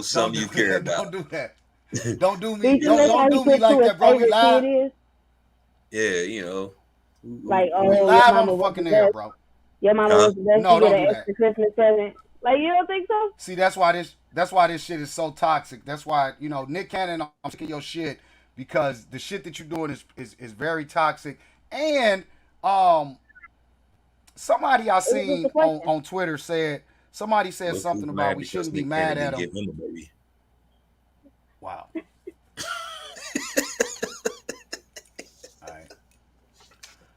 something you care about. Don't do that. Don't do me. Don't do me like that, bro. We live. Yeah, Like, we live on the fucking air, bro. Your mama was the best. No, You don't get do an that. extra Christmas present. Like, you don't think so? See, that's why this shit is so toxic. That's why, Nick Cannon, I'm sick of your shit because the shit that you're doing is very toxic. And somebody I It was just a seen question. on Twitter said Look something who's about mad we because shouldn't be Nick mad Cannon at didn't him. give him a baby. Wow. All right.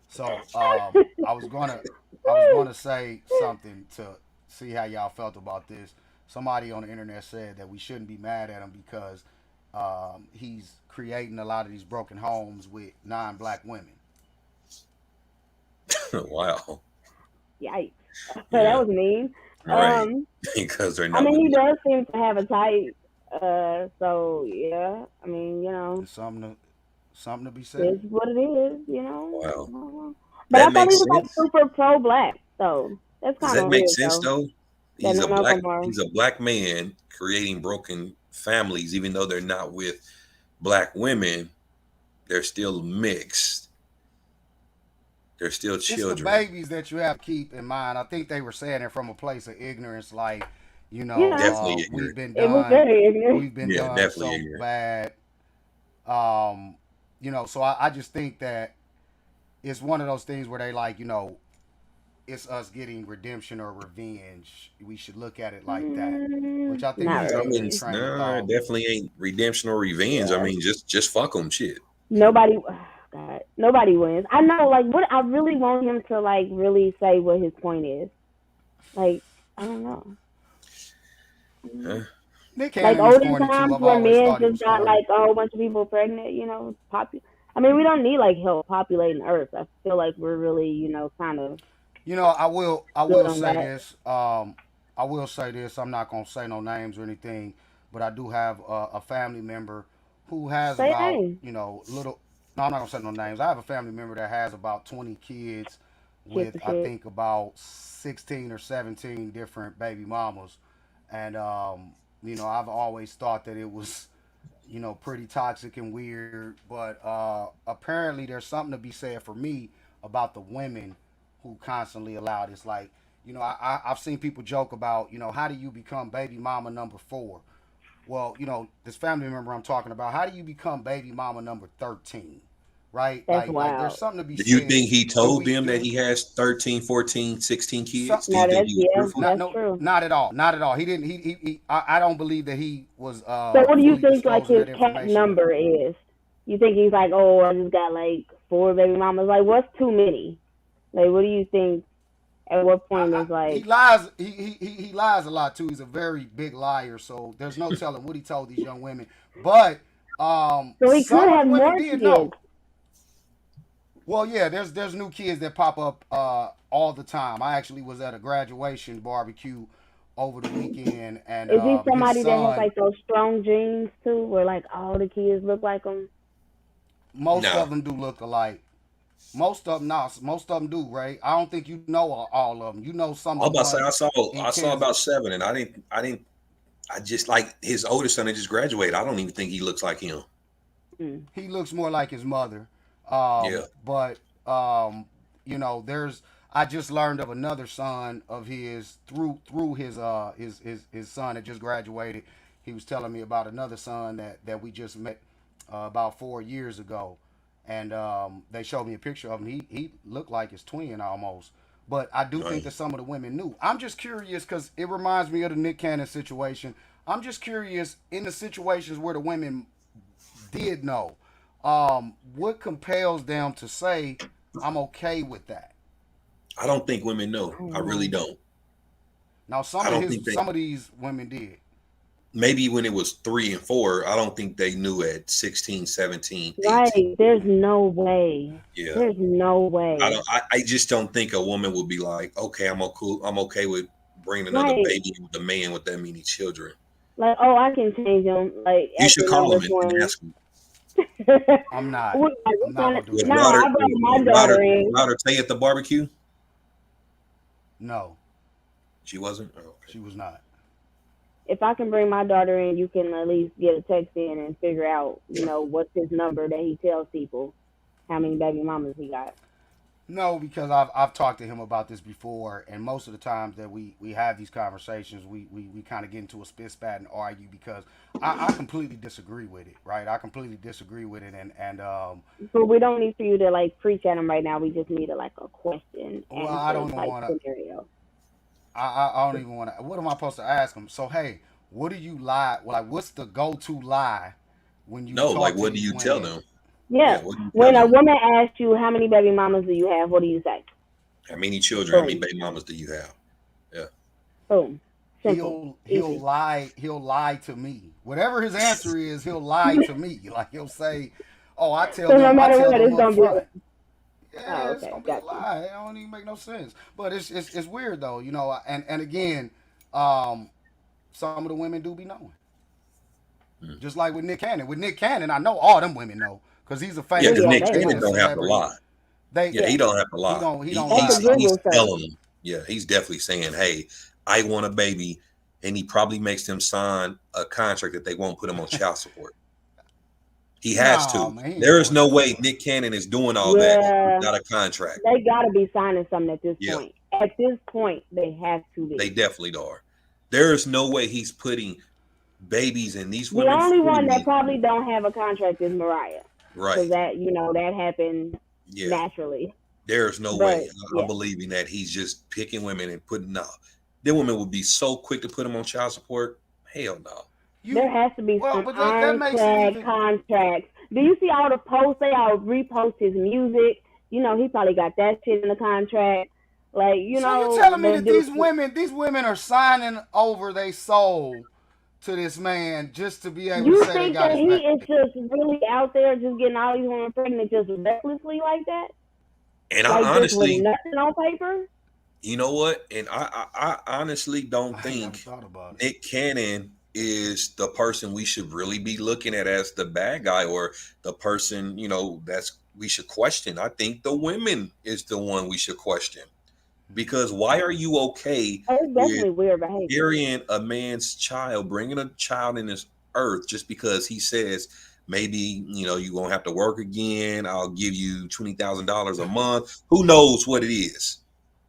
So I was gonna say something to see how y'all felt about this. Somebody on the internet said that we shouldn't be mad at him because he's creating a lot of these broken homes with non-black women. Wow. Yikes. That Yeah. was mean. Right. Because they're I not. mean, he with does seem to have a type. So yeah. I mean, It's something to be said. it's what it is. Wow. But That I thought he makes was like sense. super pro-black. So that's Does kind of that make weird, sense though. though? That none of them are. He's a black man creating broken families, even though they're not with black women. They're still mixed. They're still It's the children. babies that you have to keep in mind. I think they were saying it from a place of ignorance, like Yeah. Definitely we've ignorant. been It was done, very ignorant. we've been Yeah, done definitely so ignorant. bad. So I just think that it's one of those things where they like, it's us getting redemption or revenge. We should look at it like that, which I think Not is a I really. mean, weird train of no, thought. it definitely ain't redemption or revenge. I Yeah. mean, just fuck them, shit. Nobody. God, nobody wins. I know. Like, what I really want him to like really say what his point is. Like, I don't know. Huh? Nick Like Cannon is olden corny too. times I've where always men thought he was just got corny. like a whole bunch of people pregnant, I mean, we don't need like help populating Earth. I feel like we're really, kind of I will good on say that. this. I will say this. I'm not gonna say no names or anything, but I do have a family member who has Say about name. little. No, I'm not gonna say no names. I have a family member that has about 20 kids Shit with for I shit. think about 16 or 17 different baby mamas, and I've always thought that it was pretty toxic and weird. But apparently, there's something to be said for me about the women who constantly allow this. Like, I've seen people joke about, how do you become baby mama number 4? Well, this family member I'm talking about, how do you become baby mama number 13? Right? That's Like there's wild. something to be Do you said. think he Do told we them that do he has 13, 14, 16 some, kids? Do No, you think that's he was truthful? not that's true. not at all. Not at all. He didn't I don't believe that he was So what do you fully think like disclosing his that cap information. number is? You think he's like, oh, I just got like 4 baby mamas? Like, what's too many? Like, what do you think? At what point is He like? lies. He lies a lot too. He's a very big liar. So there's no telling what he told these young women. But So he could some of the have women more did kids. know. Well, yeah. There's new kids that pop up all the time. I actually was at a graduation barbecue over the weekend, and Is he his somebody that has son. like those strong genes too, where like all the kids look like him? Most No. of them do look alike. Most of them not. Most of them do, right? I don't think you know all of them. You know some I'm of the about to say ones in I saw Kansas. about 7, and I just like his oldest son that just graduated. I don't even think he looks like him. He looks more like his mother. Yeah. But there's. I just learned of another son of his through his son that just graduated. He was telling me about another son that we just met about 4 years ago, and they showed me a picture of him. He looked like his twin almost. But I do think Right. that some of the women knew. I'm just curious because it reminds me of the Nick Cannon situation. I'm just curious in the situations where the women did know. What compels them to say, I'm okay with that? I don't think women know. I really don't. Now, I don't think some of these women did. maybe when it was 3 and 4, I don't think they knew at 16, 17, 18. Right? There's no way. Yeah. There's no way. I just don't think a woman would be like, okay, I'm okay with bringing another Right. baby with a man with that many children. Like, oh, I can change them. Like, You at should the call number him and 20. ask him. I'm not. What- I'm not gonna do Was that. No, I brought my daughter in. Router Tay at the barbecue? No, She wasn't? Oh, okay. she was not. If I can bring my daughter in, you can at least get a text in and figure out, what's his number that he tells people, how many baby mamas he got. No, because I've talked to him about this before, and most of the times that we have these conversations, we kind of get into a spit spat and argue because I completely disagree with it, right? I completely disagree with it, and But we don't need for you to like preach at him right now. We just need a like a question well, I answer don't even type want to. scenario. I don't even want to. What am I supposed to ask him? So hey, what do you lie? Like, what's the go-to lie when you No, like talk to what do these you tell women? them? Yeah, Yeah. what do you tell When a them? woman asks you how many baby mamas do you have, what do you say? How many children, how many Boom. baby mamas do you have? Yeah. Boom. Simple. He'll Easy. lie to me. Whatever his answer is, he'll lie to me. Like he'll say, "Oh, So no I matter tell what, them it's up gonna be. front." Oh, Yeah, it's okay, gonna be a got you. lie. It don't even make no sense. But it's weird though, you know. And again, um, some of the women do be knowing. Hmm. Just like with Nick Cannon. With Nick Cannon, I know all them women know because he's a Yeah, Oh famous because yeah, Nick they entertainer Cannon know. don't have to celebrity. lie. They Yeah, Yeah, he don't have to he lie. don't he don't that's lie. a He's Google search. telling them. Yeah, he's definitely saying, "Hey, I want a baby," and he probably makes them sign a contract that they won't put him on child support. He has Nah, to. man, he ain't There is doing no that. way Nick Cannon is doing all that Yeah, without a contract. they gotta be signing something at this Yeah, point. At this point, they have to they be. definitely are. There is no way he's putting babies in these The women's only one that food. probably don't have a contract is Mariah, because Right. that that happened Yeah. naturally. There's no way. But I'm yeah, believing that he's just picking women and putting no. Them women would be so quick to put him on child support. Hell no. there You has to be well, some but that makes it ironclad even. contracts. Do you see all the posts? They all repost his music. He probably got that shit in the contract. Like, So you telling me that the these women are signing over their soul to this man just to be able to you say they think got that his he back? is just really out there just getting all these women pregnant just recklessly like that? And Like I just with honestly, nothing on paper? you know what? And I honestly don't I ain't never think thought about it. Nick Cannon is the person we should really be looking at as the bad guy or the person, that's we should question. I think the women is the one we should question. Because why are you okay It's with definitely weird behavior. carrying a man's child, bringing a child in this earth just because he says maybe you're gonna have to work again? I'll give you $20,000 a month. Who knows what it is?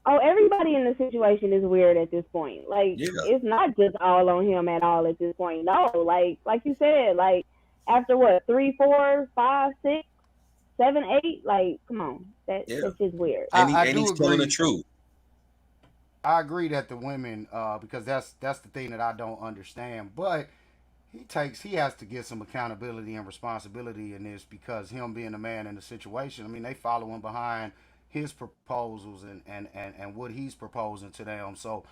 Oh, everybody in the situation is weird at this point. Like, Yeah, it's not just all on him at all at this point. No, like you said, like after what, 3, 4, 5, 6, 7, 8, like come on, yeah, that's just weird. I and do he's telling the agree. truth. I agree that the women, because that's the thing that I don't understand. But he has to get some accountability and responsibility in this because him being a man in the situation. I mean, they following behind his proposals and what he's proposing to them. So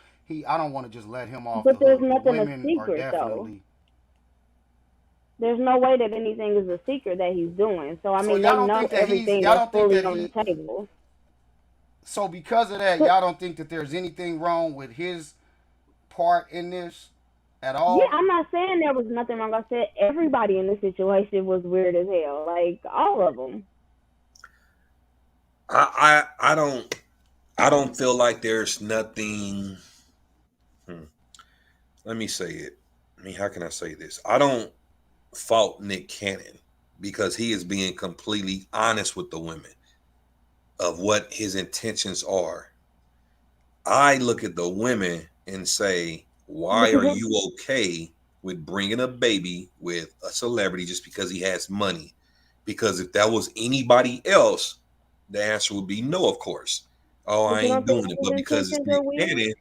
I don't want to just let him off the But there's hook. The nothing a women are secret though. definitely. There's no way that anything is a secret that he's doing. So I So mean, they y'all don't know think that everything y'all that's don't think fully that on the table. so because of that, But y'all don't think that there's anything wrong with his part in this at yeah, all? I'm not saying there was nothing wrong. I said everybody in the situation was weird as hell. Like all of them. I don't feel like there's nothing. hmm, Let me say it. I mean, how can I say this? I don't fault Nick Cannon because he is being completely honest with the women of what his intentions are. I look at the women and say, why are you okay with bringing a baby with a celebrity just because he has money? Because if that was anybody else, the answer would be no, of course. Oh, I But you ain't don't think doing it. his But because it's intentions are Nick weird? Cannon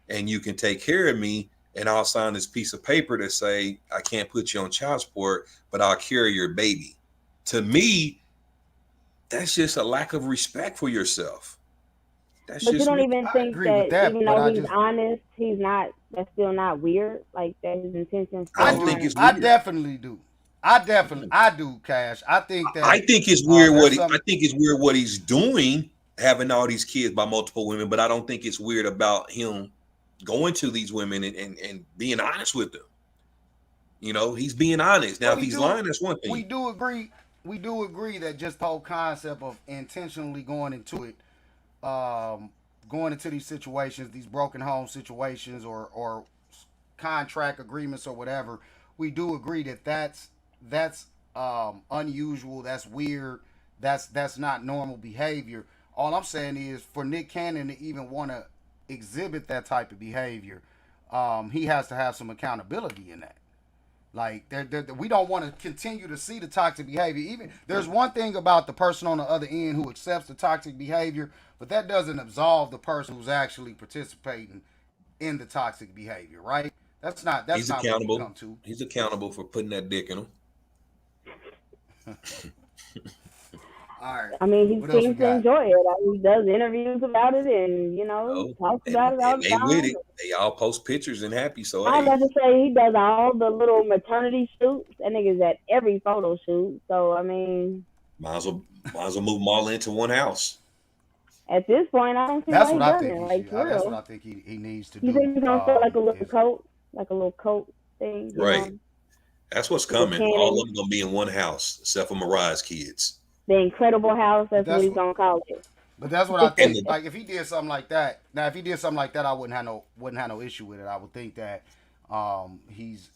and you can take care of me, and I'll sign this piece of paper to say I can't put you on child support, but I'll carry your baby. To me, that's just a lack of respect for yourself. That's But you just don't me. even I think agree with that that, even but though he's honest, he's not. That's still not weird. Like that his intentions I I still don't think do. it's aren't. I weird. definitely do. I do, Cash. I think I that think it's weird there's I some. think it's weird what he's doing, having all these kids by multiple women, but I don't think it's weird about him going to these women and being honest with them. He's being honest. Now, But if he's lying, that's one we thing. do agree. We do agree that just the whole concept of intentionally going into it, um, going into these situations, these broken home situations, or contract agreements or whatever. We do agree that that's unusual. That's weird. That's not normal behavior. All I'm saying is for Nick Cannon to even want to exhibit that type of behavior, he has to have some accountability in that. Like, we don't want to continue to see the toxic behavior. Even there's one thing about the person on the other end who accepts the toxic behavior, but that doesn't absolve the person who's actually participating in the toxic behavior, right? That's not He's what we accountable. come to. He's accountable for putting that dick in him. All right. I mean, he What else we seems to got? enjoy it. He does interviews about it, and talks about it all And the they time. with it. They all post pictures and happy. So I was hey, about to say he does all the little maternity shoots. That nigga's at every photo shoot. So I mean, might as well move them all into one house. at this point, I don't see That's why what he I doesn't. think. Like, for That's real. what I think he needs to do. You think he's gonna sell like a little is- coat, thing? You Right. know? That's what's The coming. Cannon. All of them gonna be in one house, except for Mariah's kids. The Incredible House. That's what he's gonna call it. But that's what I think. And Like, if he did something like that, I wouldn't have no issue with it. I would think that he's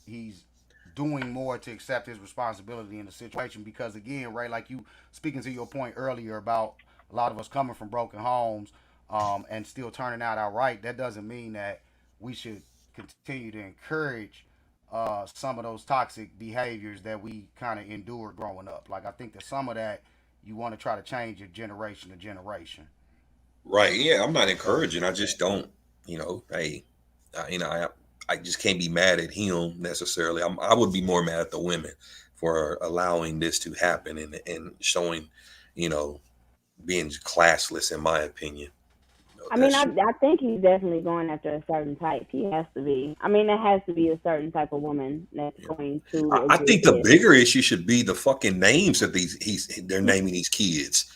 doing more to accept his responsibility in the situation, because again, right, like you speaking to your point earlier about a lot of us coming from broken homes and still turning out outright. That doesn't mean that we should continue to encourage some of those toxic behaviors that we kind of endured growing up. Like, I think that some of that you want to try to change it generation to generation. Right. Yeah, I'm not encouraging. I just don't, hey, I just can't be mad at him necessarily. I would be more mad at the women for allowing this to happen and showing, being classless, in my opinion. I mean, I think he's definitely going after a certain type. He has to be. I mean, there has to be a certain type of woman that's going to. I think the bigger issue should be the fucking names that they're naming these kids.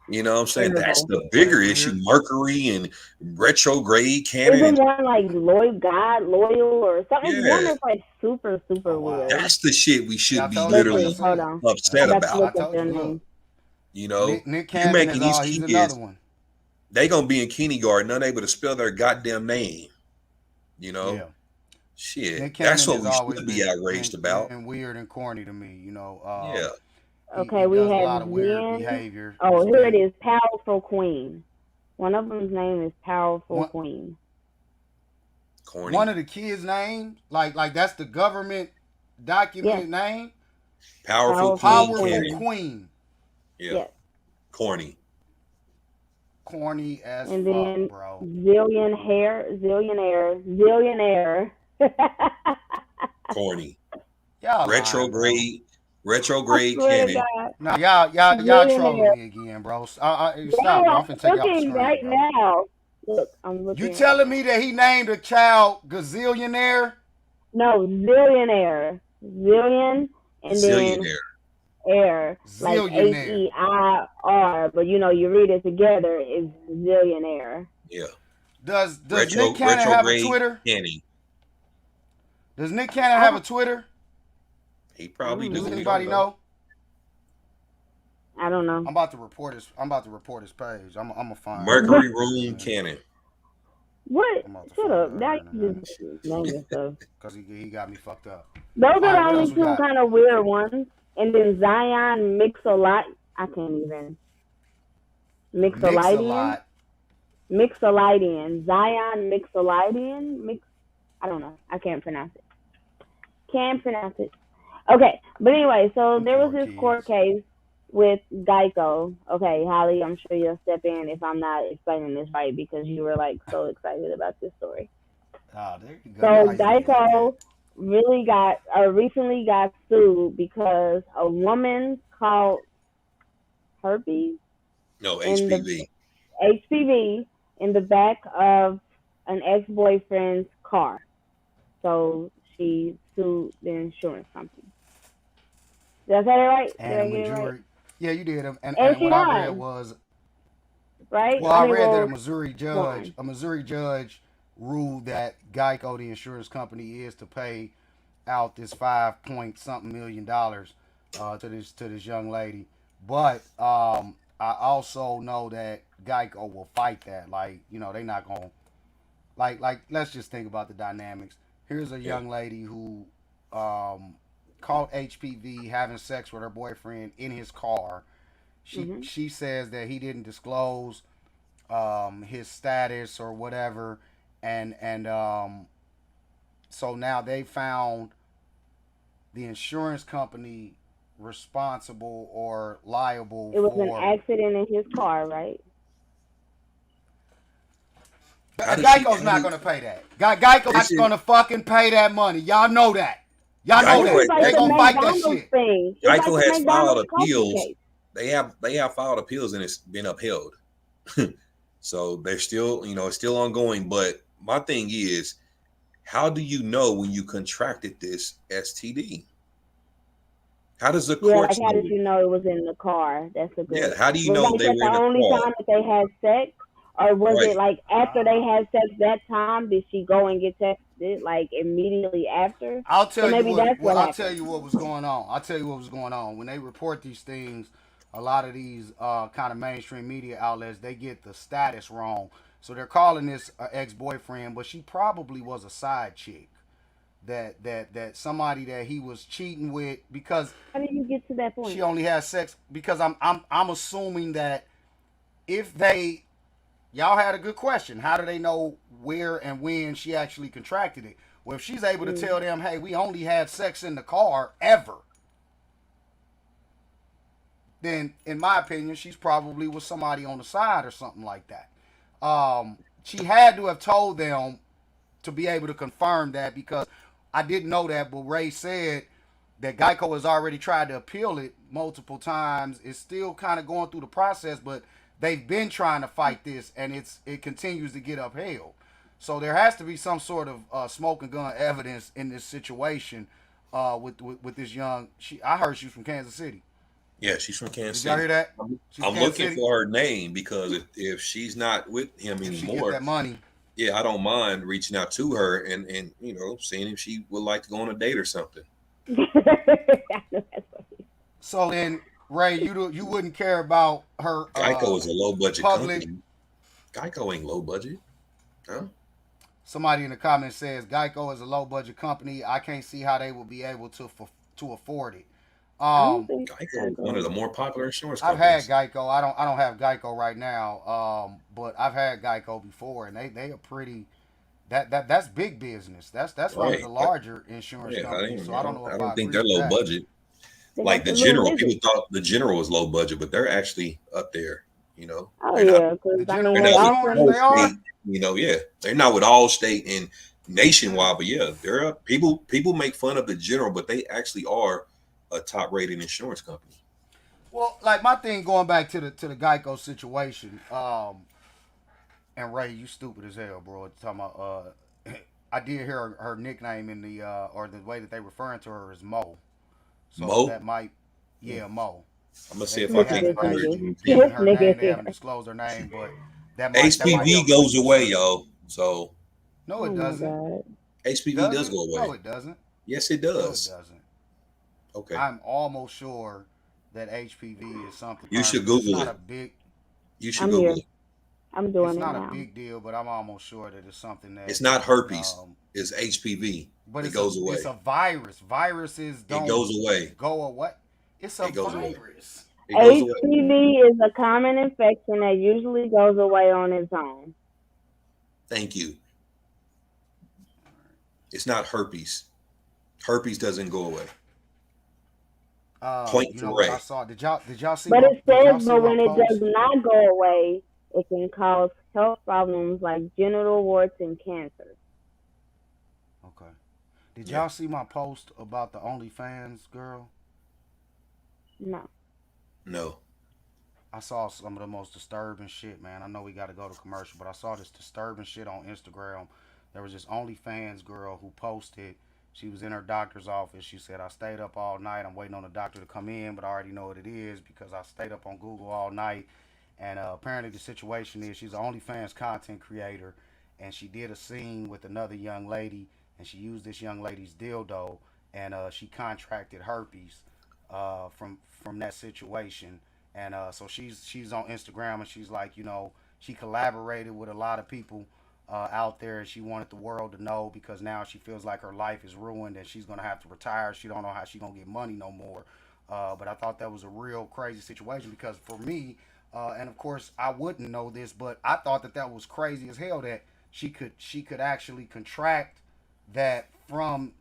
You know what I'm saying? That's the bigger issue. Mercury and retrograde Cannon. Isn't one like loyal or something? Yeah. One that's like super weird. That's the shit we should be Yeah, literally Hold on. upset I got to about. look at their name. Nick you Cannon making these he's kids, another one. they gonna be in kindergarten, unable to spell their goddamn name. Yeah. Shit. Nick That's Cannon what has we always should be outraged about. And weird and corny to me, Yeah. Okay, he we does have a lot of weird Jen. behavior. Oh, here it is. Powerful Queen. One of them's name is Powerful Queen. Corny. One of the kids' names, like that's the government documented name. Powerful Queen. Queen. Yeah. Yes. Corny. Corny as And fuck, then bro. Zillionaire. Corny. Y'all Retrograde Cannon. No, y'all trolling me again, bro. Stop, bro. I'm finna take you off the looking screen, right bro. now. Look, I'm looking. You telling me that he named a child gazillionaire? No, Zillionaire. Zillion and then air, like Zillionaire. H-E-I-R, but you read it together, it's Zillionaire. Yeah. Does Nick Cannon have a Twitter? Cannon. Does Nick Cannon have a Twitter? He probably Does does. anybody know? I don't know. I'm about to report his page. I'm gonna find Mercury Room Cannon. What? I'm about to Shut find up. it Now right you just naming stuff. because he got me fucked up. Those are the Alright, what only else we two got? kind of weird ones. And then Zion Mix-a-Lot. I can't even. Mix-a-Lidian. Zion Mix-a-Lidian. I don't know. I can't pronounce it. Okay. But anyway, so there was this court case with Geico. Okay, Holly, I'm sure you'll step in if I'm not explaining this right because you were like so excited about this story. Oh, there you go. So Geico recently got sued because a woman caught herpes. No, HPV. HPV in the back of an ex-boyfriend's car. So she sued the insurance company. Did I say that right? And yeah, you did. And she what I won. read was right. Well, I read that a Missouri judge ruled that Geico, the insurance company, is to pay out this $5-point-something million to this young lady. But I also know that Geico will fight that. Like, they not gonna like let's just think about the dynamics. Here's a young lady who caught HPV having sex with her boyfriend in his car, She says that he didn't disclose his status or whatever, and so now they found the insurance company responsible or liable It was for an accident in his car, right? Geico's not going to pay that. Geico's not going to fucking pay that money. Y'all know that. Y'all know Geico that. has- They the going to fight that McDonald's shit. thing. It's Geico like the has filed McDonald's coffee appeals. case. They have filed appeals and it's been upheld. So they're still, it's still ongoing. But my thing is, how do you know when you contracted this STD? How does the Yeah, court like how did you know it was in the car? That's a good. Yeah, how do you Was know like they that were in the the only car? time that they had sex, or was Right. it like after they had sex that time? Did she go and get tested like immediately after? I'll tell So you maybe what. that's what I'll happened. tell you what was going on. I'll tell you what was going on when they report these things. A lot of these kind of mainstream media outlets, they get the status wrong. So they're calling this ex-boyfriend, but she probably was a side chick. That somebody that he was cheating with, because How did you get to that point? she only has sex, because I'm assuming that if y'all had a good question, how do they know where and when she actually contracted it? Well, if she's able to tell them, hey, we only had sex in the car ever, then in my opinion, she's probably with somebody on the side or something like that. She had to have told them to be able to confirm that, because I didn't know that, but Ray said that Geico has already tried to appeal it multiple times. It's still kind of going through the process, but they've been trying to fight this, and it continues to get upheld. So there has to be some sort of smoke and gun evidence in this situation with this young. I heard she was from Kansas City. Yeah, she's from Kansas Did y'all City. hear that? I'm looking for her name, because if she's not with him If she get anymore, that money. yeah, I don't mind reaching out to her and seeing if she would like to go on a date or something. So then, Ray, you wouldn't care about her. Geico is a low budget public. company. Geico ain't low budget, huh? Somebody in the comments says Geico is a low budget company. I can't see how they will be able to afford it. Geico is one of the more popular insurance I've companies. had Geico. I don't have Geico right now. But I've had Geico before, and they are pretty. That's big business. That's one of Right. the larger insurance companies. So I don't know if I don't I think agree they're with low that. budget. Like the general, people thought the general was low budget, but they're actually up there. Oh They're yeah, not, because I General mean, they're they not offer with they are? Allstate. Yeah, they're not with Allstate and Nationwide, but yeah, they're up. People make fun of the general, but they actually are a top rated insurance company. Well, like my thing, going back to the Geico situation, and Ray, you stupid as hell, bro. Talking about, I did hear her nickname in the or the way that they referring to her is Mo. So Mo? that might, Mo. I'm gonna see if They I can haven't encourage given you. her name. They haven't disclosed her name, but that might HPV help goes some away, research. y'all. So No, Oh it my doesn't. God. HPV does go away. No, it doesn't. Yes, it No, it does. doesn't. Okay. I'm almost sure that HPV is something. You should permanent. Google It's not it. a big. You should I'm Google here. it. I'm doing It's it not now. a big deal, but I'm almost sure that it's something that It's not herpes. Um, It's HPV. but It goes away. It's a virus. Viruses don't It goes away. go away. It's a It goes away. virus. It goes away. HPV is a common infection that usually goes away on its own. Thank you. It's not herpes. Herpes doesn't go away. Point You to know what Ray. I saw? Did y'all see? But my, it did y'all says, see but my when it post? does not go away, it can cause health problems like genital warts and cancer. Okay. Did y'all see my post about the OnlyFans girl? No. No. I saw some of the most disturbing shit, man. I know we got to go to commercial, but I saw this disturbing shit on Instagram. There was this OnlyFans girl who posted. She was in her doctor's office. She said, I stayed up all night. I'm waiting on the doctor to come in, but I already know what it is because I stayed up on Google all night. And apparently the situation is she's an OnlyFans content creator, and she did a scene with another young lady, and she used this young lady's dildo, and she contracted herpes from that situation. And so she's on Instagram, and she's like, she collaborated with a lot of people out there, and she wanted the world to know because now she feels like her life is ruined and she's gonna have to retire. She don't know how she's gonna get money no more. But I thought that was a real crazy situation because for me, and of course I wouldn't know this, but I thought that was crazy as hell that she could actually contract that from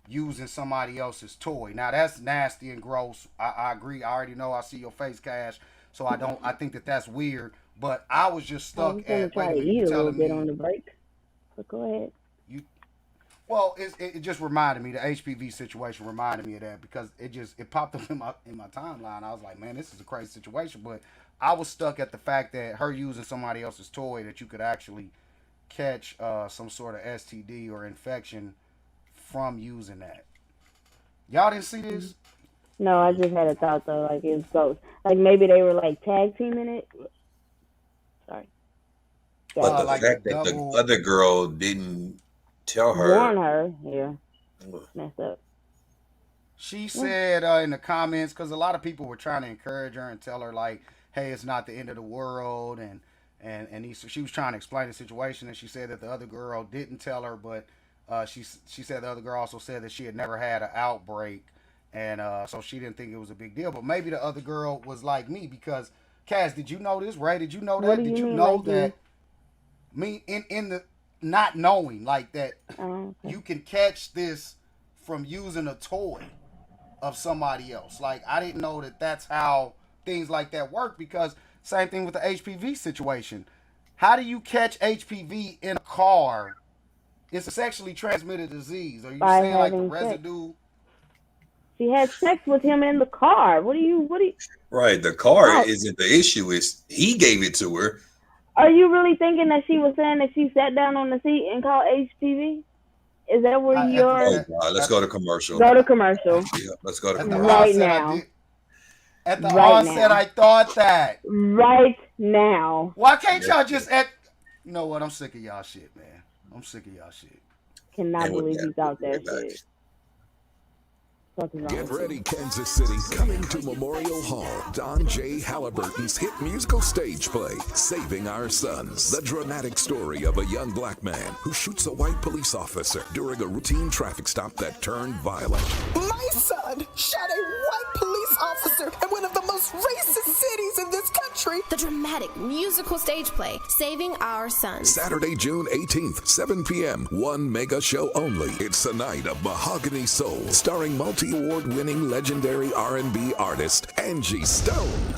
using somebody else's toy. Now that's nasty and gross. I agree. I already know. I see your face, Cash. So I don't. I think that that's weird. But I was just I was stuck gonna at. Wait try a to minute. eat You a little telling bit on me the break. But go ahead. you? Well, it just reminded me, the HPV situation reminded me of that because it popped up in my timeline. I was like, man, this is a crazy situation. But I was stuck at the fact that her using somebody else's toy, that you could actually catch some sort of STD or infection from using that. Y'all didn't see this? No, I just had a thought though, like it's ghost. Like maybe they were like tag teaming it. Sorry. But the Like fact the that the double. other girl didn't tell Warn her, her. Yeah. Messed up. She Yeah. said in the comments, because a lot of people were trying to encourage her and tell her like, "Hey, it's not the end of the world," she was trying to explain the situation, and she said that the other girl didn't tell her, but she said the other girl also said that she had never had an outbreak, and so she didn't think it was a big deal. But maybe the other girl was like me because, Cass, did you know this? Ray, did you know What that? do Did you you mean, know like that? Me in the not knowing like that, Oh, okay. you can catch this from using a toy of somebody else. Like I didn't know that that's how things like that work because same thing with the HPV situation. How do you catch HPV in a car? It's a sexually transmitted disease. Are you By saying like the having sex. residue? She had sex with him in the car. What do you? right? The car Oh, isn't the issue. Is he gave it to her. are you really thinking that she was saying that she sat down on the seat and called HPV? Is that where At the Oh you're? God, let's at go to the commercial. Go to commercial Yeah, let's go to at the commercial. right onset I now. did. At the Right onset now. I thought that. Right now. Why can't y'all just at? You know what? I'm sick of y'all shit, man. I'm sick of y'all shit. Cannot And with believe that, he we'll thought be that right back. shit. What's wrong Get with ready, you? Kansas City, coming to Memorial Hall. Don J. Halliburton's hit musical stage play, Saving Our Sons. The dramatic story of a young black man who shoots a white police officer during a routine traffic stop that turned violent. My son shot a white police officer in one of the most racist cities in this country. The dramatic musical stage play, Saving Our Sons. Saturday, June 18th, 7 p.m. One mega show only. It's the night of Mahogany Soul, starring multi-award-winning legendary R&B artist Angie Stone,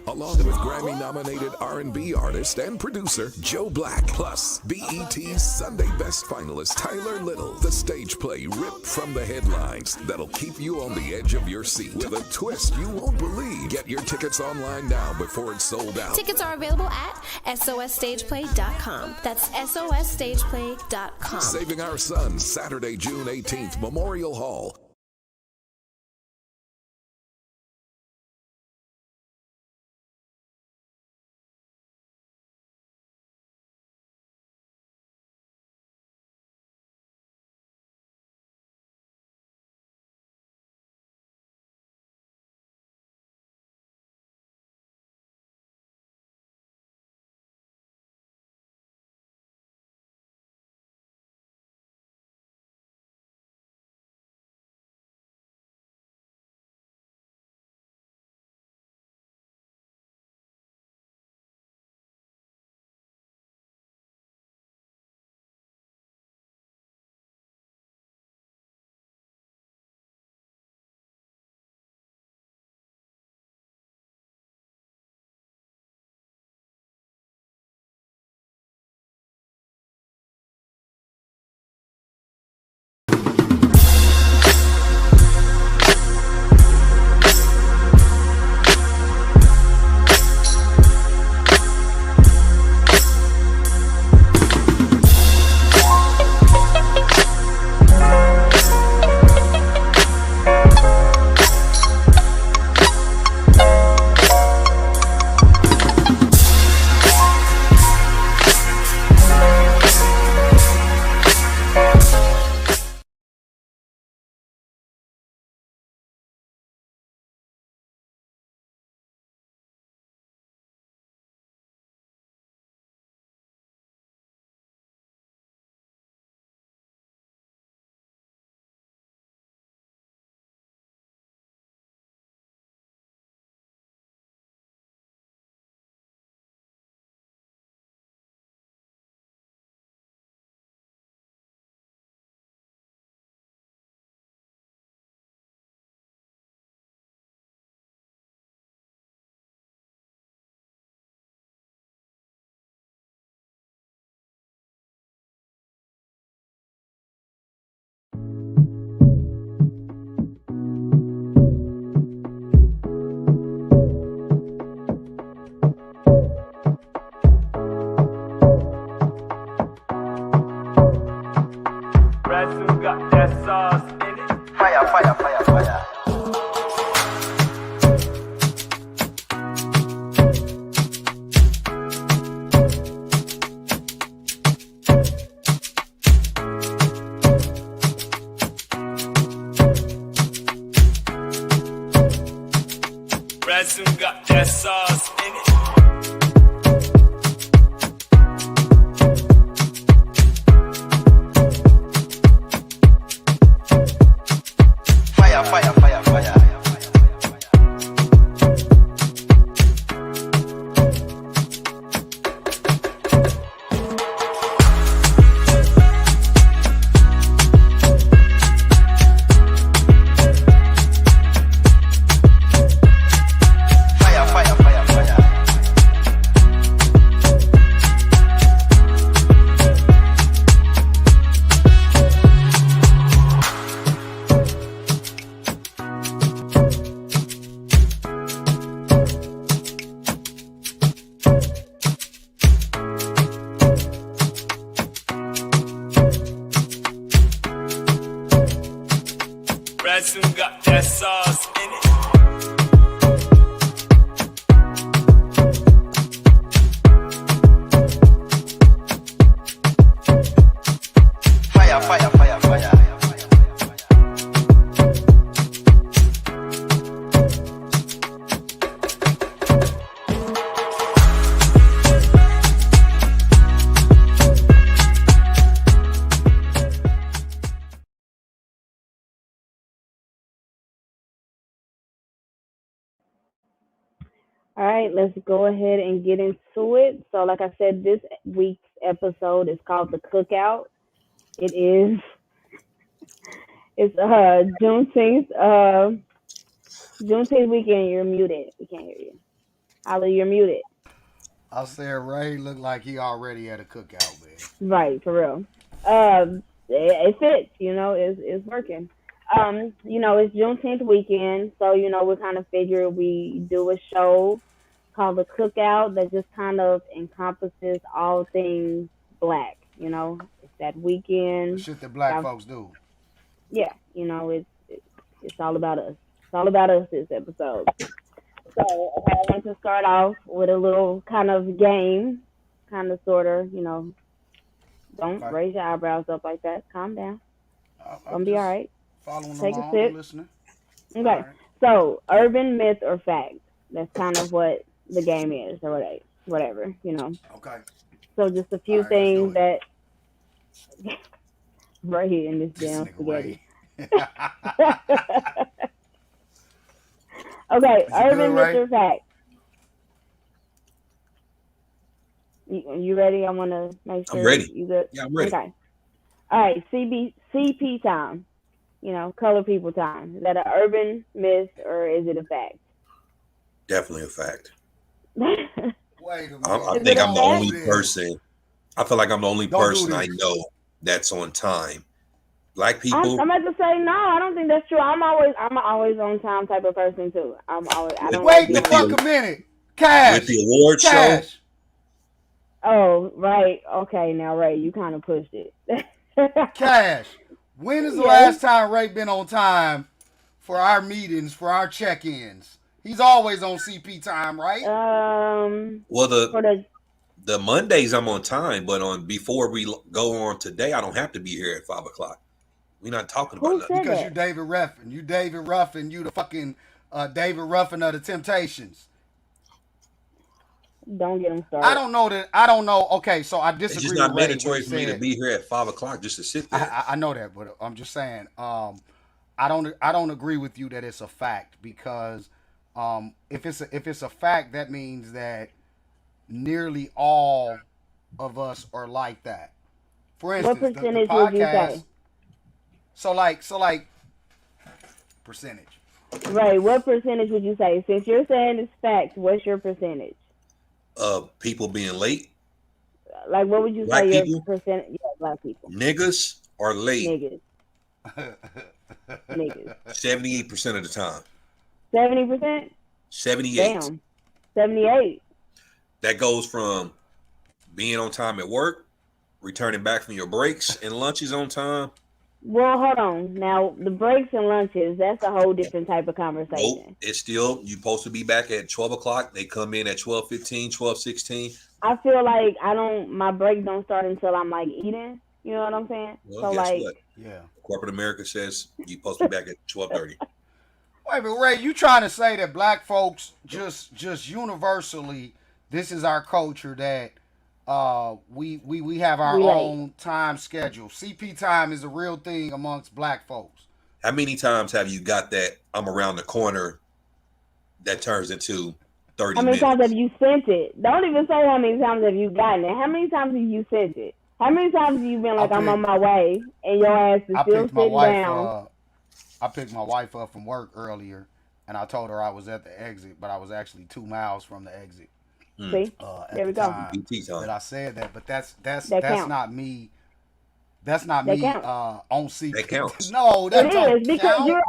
along with Grammy-nominated R&B artist and producer Joe Black, plus BET's Sunday Best finalist Tyler Little. The stage play ripped from the headlines that'll keep you on the edge of your seat with a twist you won't believe. Get your tickets online now before it's sold out. Tickets are available at sosstageplay.com. That's sosstageplay.com. Saving Our Sons, Saturday, June 18th, Memorial Hall. got that sauce in it. Fire, fire, fire, fire. Ransom got that sauce in it. Fire, fire, fire, fire. All right, let's go ahead and get into it. So, like I said, this week's episode is called The Cookout. It's Juneteenth, Juneteenth weekend. You're muted. We can't hear you. Ali, you're muted. I said Ray looked like he already at a cookout, man. Right, for real. It fits, it's working. It's Juneteenth weekend, so, we kind of figure we do a show called The Cookout that just kind of encompasses all things Black, It's that weekend. The shit that Black folks do. Yeah, it's all about us. It's all about us this episode. So, I want to start off with a little kind of game, kind of, sort of, don't raise your eyebrows up like that. Calm down. Gonna be all right. Following Take along, a sip. listening. Okay. Right. So, urban myth or fact. That's kind of what the game is, or whatever, Okay. So, just a few All right, things let's that right here in this This damn nigga spaghetti. Ray. Okay, Is it urban good, myth Ray? or fact. You ready? I want to make sure I'm ready. you good. Yeah, I'm ready. Okay. All right, CP time. Color people time. Is that an urban myth or is it a fact? Definitely a fact. Wait a minute. I Is think it I'm the a only fact? person. I feel like I'm the only Don't do person I this. know that's on time. Black I'm people. about to say no. I don't think that's true. I'm always on time type of person too. I don't Wait like the being fuck late. a minute. Cash. With the award show, Cash. Oh, right. Okay, now Ray, you kind of pushed it. Cash. When is the Yes. last time Ray been on time for our meetings, for our check-ins? He's always on CP time, right? well, For the Mondays I'm on time, but before we go on today, I don't have to be here at 5:00. We're not talking about Who nothing. said Because that? you David Ruffin. You David Ruffin. You the fucking David Ruffin of the Temptations. Don't get him started. I don't know. Okay, so I It's disagree just not with Ray when mandatory he for me to said- be here at 5:00 just to sit there. I know that, but I'm just saying, I don't agree with you that it's a fact because if it's a fact, that means that nearly all of us are like that. For instance, What the percentage would you podcast. say? So like percentage. Ray, what percentage would you say? Since you're saying it's fact, what's your percentage? People being late, Like, what would you Black say people? your percentage? Yeah, Black people. niggas are late Niggas. 78% of the time. 70%? 78. Damn. 78. That goes from being on time at work, returning back from your breaks and lunches on time. Well, hold on. Now, the breaks and lunches, that's a whole different type of conversation. Nope. It's still, you're supposed to be back at 12 o'clock. They come in at 12:15, 12:16. I feel like my break don't start until I'm like eating. You know what I'm saying? Well, So guess like, what? Yeah. Corporate America says you're supposed to be back at 12:30. Wait a minute, Ray, you trying to say that black folks just universally, this is our culture that we have our own time schedule. CP time is a real thing amongst black folks. How many times have you got that I'm around the corner that turns into 30 How many minutes? times have you sent it? Don't even say how many times have you gotten it. How many times have you sent it? How many times have you been like, I'm on my way, and your ass is still sitting down? I picked my wife up from work earlier, and I told her I was at the exit, but I was actually 2 miles from the exit. See, there we go. That I said that, but that's not me. That's not me on CP. That counts. No, that it is because you're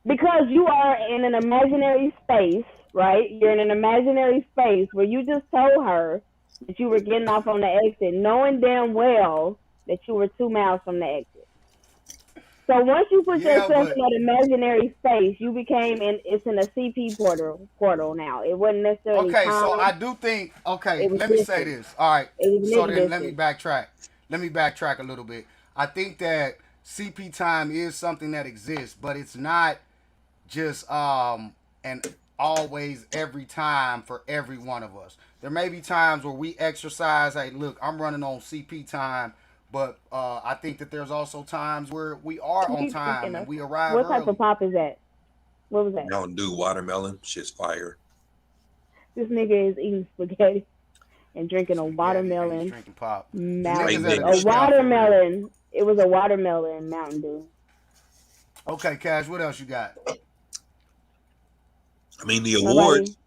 because you are in an imaginary space, right? You're in an imaginary space where you just told her that you were getting off on the exit, knowing damn well that you were 2 miles from the exit. So once you put yourself in that imaginary space, you became it's in a CP portal now. It wasn't necessarily okay. time. So I do think let me say this. All right. So then let me backtrack. Let me backtrack a little bit. I think that CP time is something that exists, but it's not just and always every time for every one of us. There may be times where we exercise. Hey, look, I'm running on CP time. But I think that there's also times where we are on time and we arrive early. What type of pop is that? What was that? Mountain Dew watermelon. Shit's fire. This nigga is eating spaghetti and drinking a watermelon. Drinking pop. A watermelon. It was a watermelon Mountain Dew. Okay, Cash, what else you got? I mean, the awards.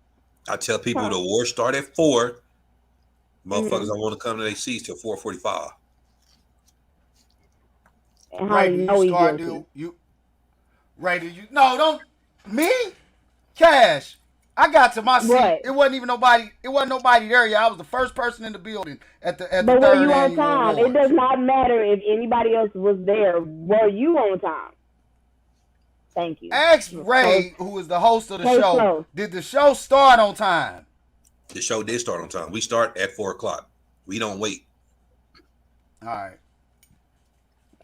I tell people the awards start at 4. Motherfuckers don't want to come to their seats till 4:45. And how you know don't me, Cash. I got to my seat. What? It wasn't nobody there yet. I was the first person in the building at the But third were you on time? Awards. It does not matter if anybody else was there. Were you on time? Thank you. Ask Ray, who is the host of the show. Did the show start on time? The show did start on time. We start at 4:00. We don't wait. All right.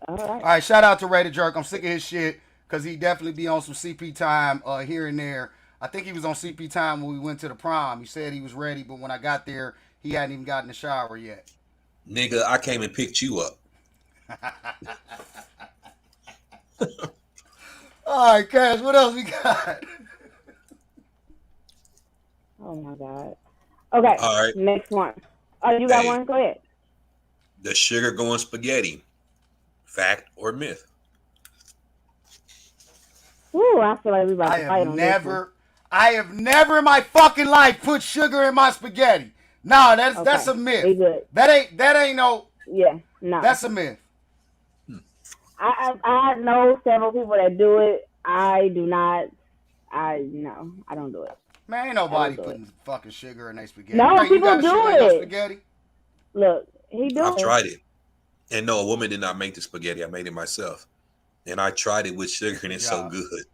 All right, shout out to Ray the Jerk. I'm sick of his shit because he definitely be on some CP time here and there. I think he was on CP time when we went to the prom. He said he was ready, but when I got there, he hadn't even gotten the shower yet. Nigga, I came and picked you up. All right, Cash, what else we got? Oh, my God. Okay, all right. Next one. Oh, you got one? Go ahead. The sugar going spaghetti. Fact or myth? Ooh, I feel like we about to fight on this one. I have never in my fucking life put sugar in my spaghetti. No, that's a myth. That ain't no. Yeah, no. That's a myth. I know several people that do it. I do not. I don't do it. Man, ain't nobody putting fucking sugar in their spaghetti. No, people do it. Spaghetti? Look, he do it. I've tried it. And no, a woman did not make the spaghetti. I made it myself. And I tried it with sugar, and it's so good.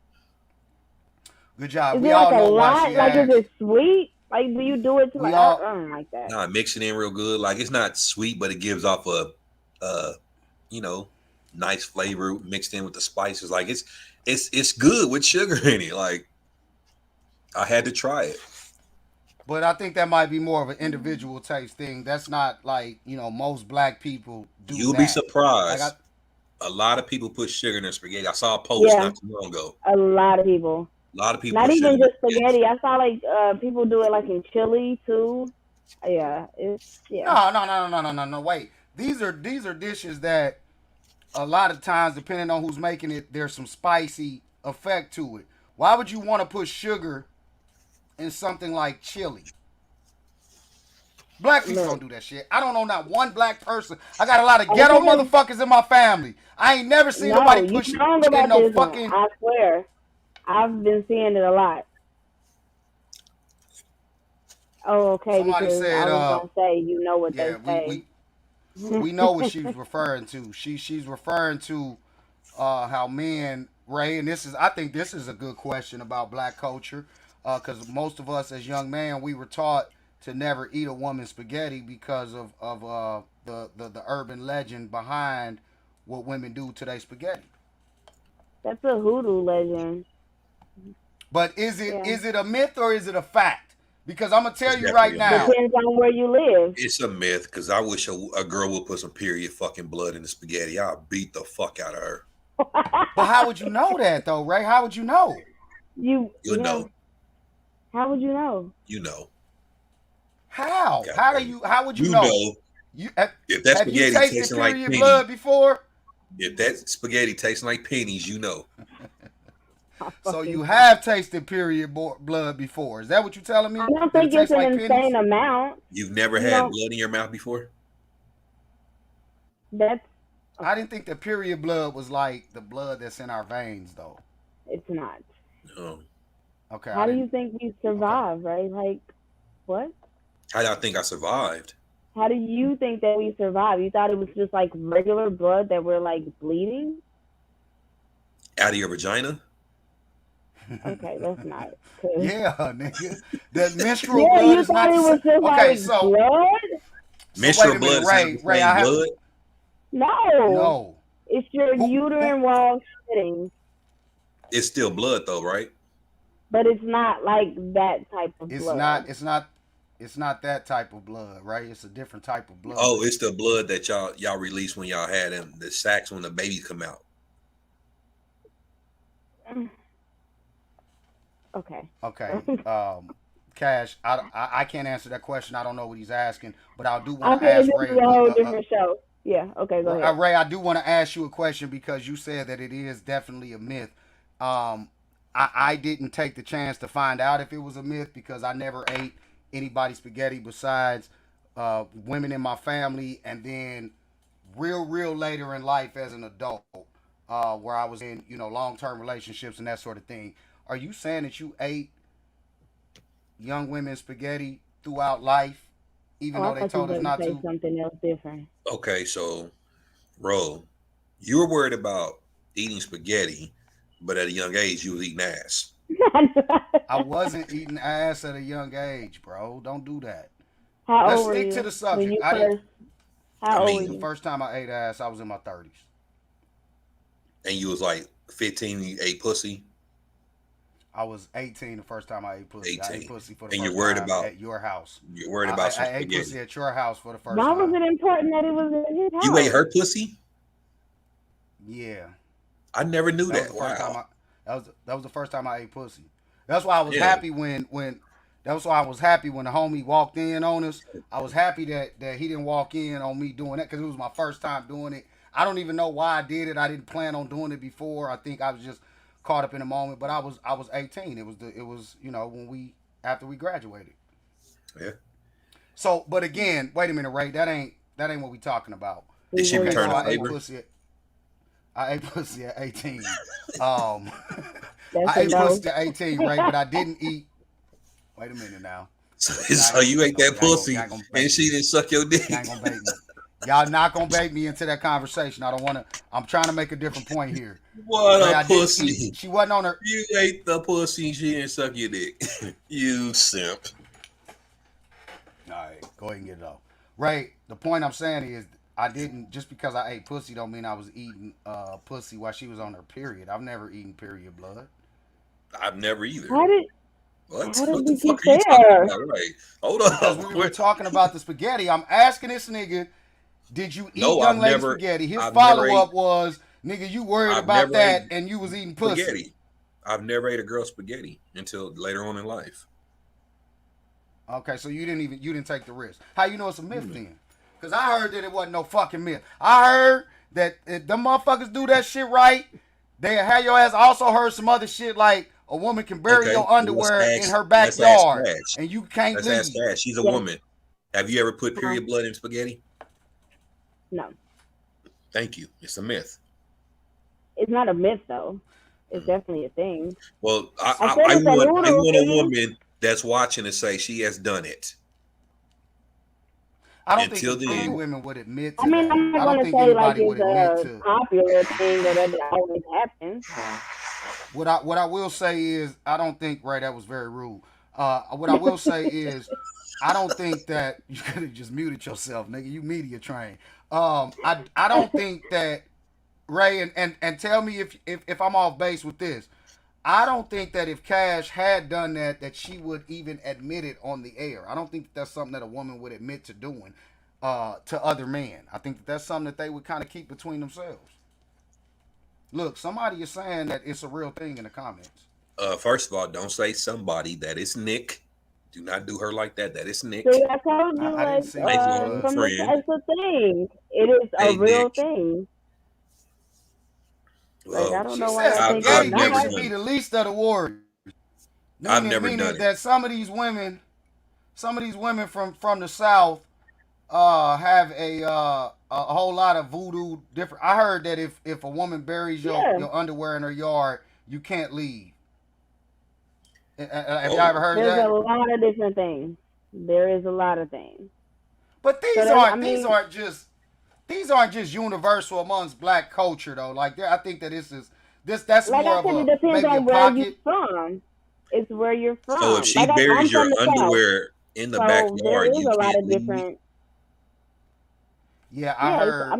Good job. Is it like a lot? Like, is it sweet? Like, do you do it to like, I don't like that. Nah, mix it in real good. Like, it's not sweet, but it gives off a nice flavor mixed in with the spices. Like, it's good with sugar in it. Like, I had to try it. But I think that might be more of an individual taste thing. That's not like, most black people do. You'll be surprised. Like a lot of people put sugar in their spaghetti. I saw a post not too long ago. A lot of people. Not even just spaghetti. I saw like people do it like in chili too. Yeah, No. Wait, these are dishes that a lot of times, depending on who's making it, there's some spicy effect to it. Why would you want to put sugar in something like chili? Black people don't do that shit. I don't know not one black person. I got a lot of ghetto motherfuckers in my family. I ain't never seen nobody push in no fucking. I swear, I've been seeing it a lot. Oh, okay. Somebody because said, I was gonna say, you know what they say. We know what she's referring to. She's referring to how men, Ray, and I think this is a good question about black culture, because most of us as young men, we were taught to never eat a woman's spaghetti because of the urban legend behind what women do to their spaghetti. That's a hoodoo legend. But is Yeah. it a myth or is it a fact? Because I'm gonna tell It's you right definitely a now. myth. Depends on where you live. It's a myth because I wish a girl would put some period fucking blood in the spaghetti. I'll beat the fuck out of her. But how would you know that though, Ray? How would you know? You'll know. How would you know? You know. How? God How do damn. you? How would you You know? know. You If that have you spaghetti tasted tasting like period pennies, blood before? if that spaghetti tasting like pennies, you know. So you have tasted period blood before. Is that what you're telling me? I don't That think it it's tastes an like insane pennies? amount. You've never You had don't- blood in your mouth before? That's I didn't think that period blood was like the blood that's in our veins, though. it's not. No. Okay. How do you think we survive, right? Like, what? How y'all think I survived? How do you think that we survive? You thought it was just like regular blood that we're like bleeding? Out of your vagina? Okay, that's not. Yeah, nigga. That menstrual Yeah, blood you is thought not it the was same. just Okay, like so blood? Menstrual wait a blood minute, is not Ray. the Ray, same I have blood? No. no. It's your uterine wall shedding, It's still blood though, right? but it's not like that type of It's blood. not. It's not that type of blood, right? It's a different type of blood. Oh, it's the blood that y'all release when y'all had them, the sacs when the babies come out. Okay. Okay. Cash, I can't answer that question. I don't know what he's asking, but I do want to Okay, ask this Ray. is a whole different show. Yeah. Okay, go ahead. Ray, I do want to ask you a question because you said that it is definitely a myth. I didn't take the chance to find out if it was a myth because I never ate anybody's spaghetti besides women in my family, and then real later in life as an adult, where I was in long-term relationships and that sort of thing. Are you saying that you ate young women's spaghetti throughout life, even though they told us not to? Something else different. Okay, so Ro, you were worried about eating spaghetti, but at a young age you was eating ass. I wasn't eating ass at a young age, bro. Don't do that. How Let's old were stick you to the when subject. you I didn't. first? How old were The you? first time I ate ass, I was in my 30s. And you was like 15, you ate pussy. I was 18 the first time I ate pussy. 18. I ate pussy for the And first you're worried time about- at your house. You're worried about some I ate spaghetti. pussy at your house for the first Why time. was it important that it was in his house? You ate her pussy? Yeah. I never knew That was that. the first time Wow. that was the first time I ate pussy. That's why I was Yeah. happy when that's why I was happy when the homie walked in on us. I was happy that he didn't walk in on me doing that because it was my first time doing it. I don't even know why I did it. I didn't plan on doing it before. I think I was just caught up in the moment. But I was 18. It was when after we graduated. Yeah. So, but again, wait a minute, Ray. That ain't what we talking about. Did she Okay, return so the I ate favor? pussy. I ate pussy at 18. That's I a ate no. pussy at 18, right? But I didn't eat. Wait a minute now. So you ate that pussy y'all gonna bait and she me. didn't suck your dick. Y'all ain't gonna bait me. Y'all not gonna bait me into that conversation. I don't want to. I'm trying to make a different point here. What Ray, I a didn't pussy. eat. She wasn't on her. You ate the pussy, she didn't suck your dick. You simp. All right, go ahead and get it off. Ray, the point I'm saying is I didn't, just because I ate pussy don't mean I was eating pussy while she was on her period. I've never eaten period blood. I've never either. How did What how did the we fuck get are you talking there? about? Right. Hold Because on. we were talking about the spaghetti. I'm asking this nigga, did you eat No, young I've lady never- spaghetti? His I've never follow-up ate- was, nigga, you worried I've about never that ate and you was eating pussy. Spaghetti. I've never ate a girl spaghetti until later on in life. Okay, so you didn't take the risk. How you know it's a myth then? Because I heard that it wasn't no fucking myth. I heard that if them motherfuckers do that shit right, they have your ass. I also heard some other shit like a woman can bury Okay, your underwear let's ask- in her let's ask backyard Cash. and you can't Let's leave. ask Cash. She's a Yeah. woman. Have you ever put period blood in spaghetti? No, Thank you. It's a myth. it's not a myth though. It's definitely a thing. Well, I I said it's a want noodle a thing. woman that's watching to say she has done it. I don't Until think any then- women would admit to I mean, that. I'm I not don't gonna think say like anybody would admit it's a to. popular thing that doesn't always happen. What I will say is I don't think, Ray, that was very rude. What I will say is I don't think that you could have just muted yourself, nigga. You media trained. I don't think that Ray, and tell me if I'm off base with this. I don't think that if Cash had done that she would even admit it on the air. I don't think that's something that a woman would admit to doing to other men. I think that's something that they would kind of keep between themselves. Look, somebody is saying that it's a real thing in the comments. First of all, don't say somebody. That is Nick. Do not do her like that. That is Nick. See, I told you, from the types of things, it is a real Nick. Thing. Well, I don't know why I think think never that done would be it. the least of the worries. I've never done it. That some of these women from the South have a whole lot of voodoo different. I heard that if a woman buries your underwear in her yard, you can't leave. Have y'all ever heard that? There's a lot of different things. There is a lot of things. But these aren't just universal amongst black culture though. Like I think that that's like more I said, of it depends on where pocket. you're from. It's where you're from. So if she buries your underwear in the backyard, you can't leave. Yeah, I heard.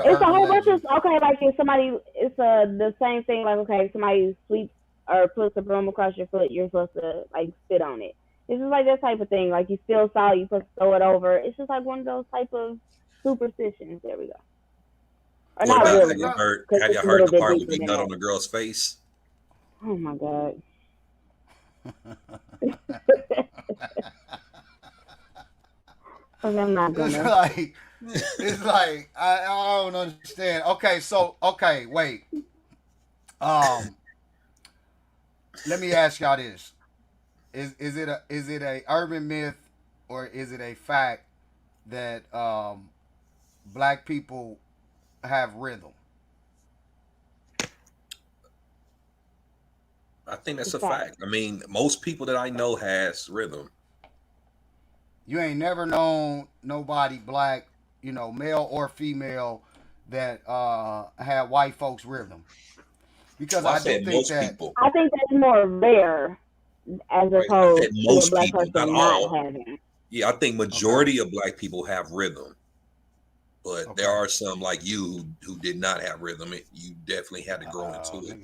It's a whole bunch of like if somebody, it's the same thing. Like if somebody sweeps or puts a broom across your foot, you're supposed to like spit on it. It's just like that type of thing. Like you spill salt, you're supposed to throw it over. It's just like one of those type of superstitions. There we go. Or not really. Have you heard the part with the nut on the girl's face? Oh my God. I'm not gonna. It's like I don't understand. Okay, wait. Let me ask y'all this: is it a urban myth or is it a fact that black people have rhythm? I think that's a fact. I mean, most people that I know has rhythm. You ain't never known nobody black, male or female, that had white folks rhythm. Because I do think that people. I think that's more rare as opposed to a black person not having. Yeah, I think majority of black people have rhythm. But there are some like you who did not have rhythm. You definitely had to grow into it.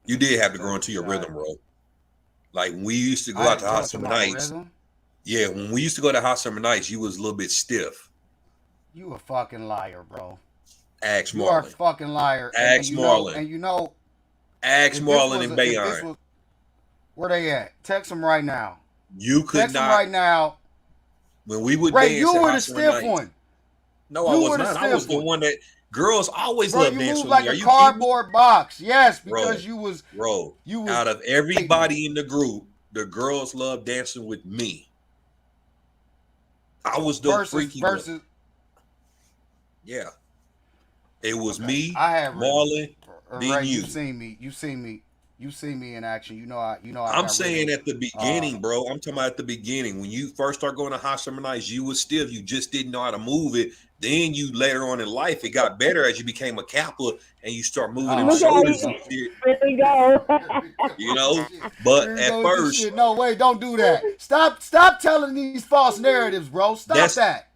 You did have to grow into your rhythm, bro. Like when we used to go out to hot summer nights. Yeah, when we used to go to hot summer nights, you was a little bit stiff. You a fucking liar, bro. Ask Marlon. You are a fucking liar. Ask Marlon. Ask Marlon and Bayon. Where they at? Text them right now. You could Text not. them right now. When we would Ray, dance, you at were hot the summer stiff nights. one. No, I was not. I was the one that girls always bro, love you dancing moved with like me. Are a you cardboard box. Yes, because bro. Out of everybody in the group, the girls love dancing with me. I was the freaky one. Yeah. It was me, Marlon, then Ray, you. You seen me in action. You know I I'm saying at the beginning, bro. I'm talking about at the beginning. When you first start going to hot summer nights, you was stiff. You just didn't know how to move it. Then you later on in life, it got better as you became a Kappa and you start moving them shoulders and shit. There we go. But at first, no, wait, don't do that. Stop telling these false narratives, bro. Stop that.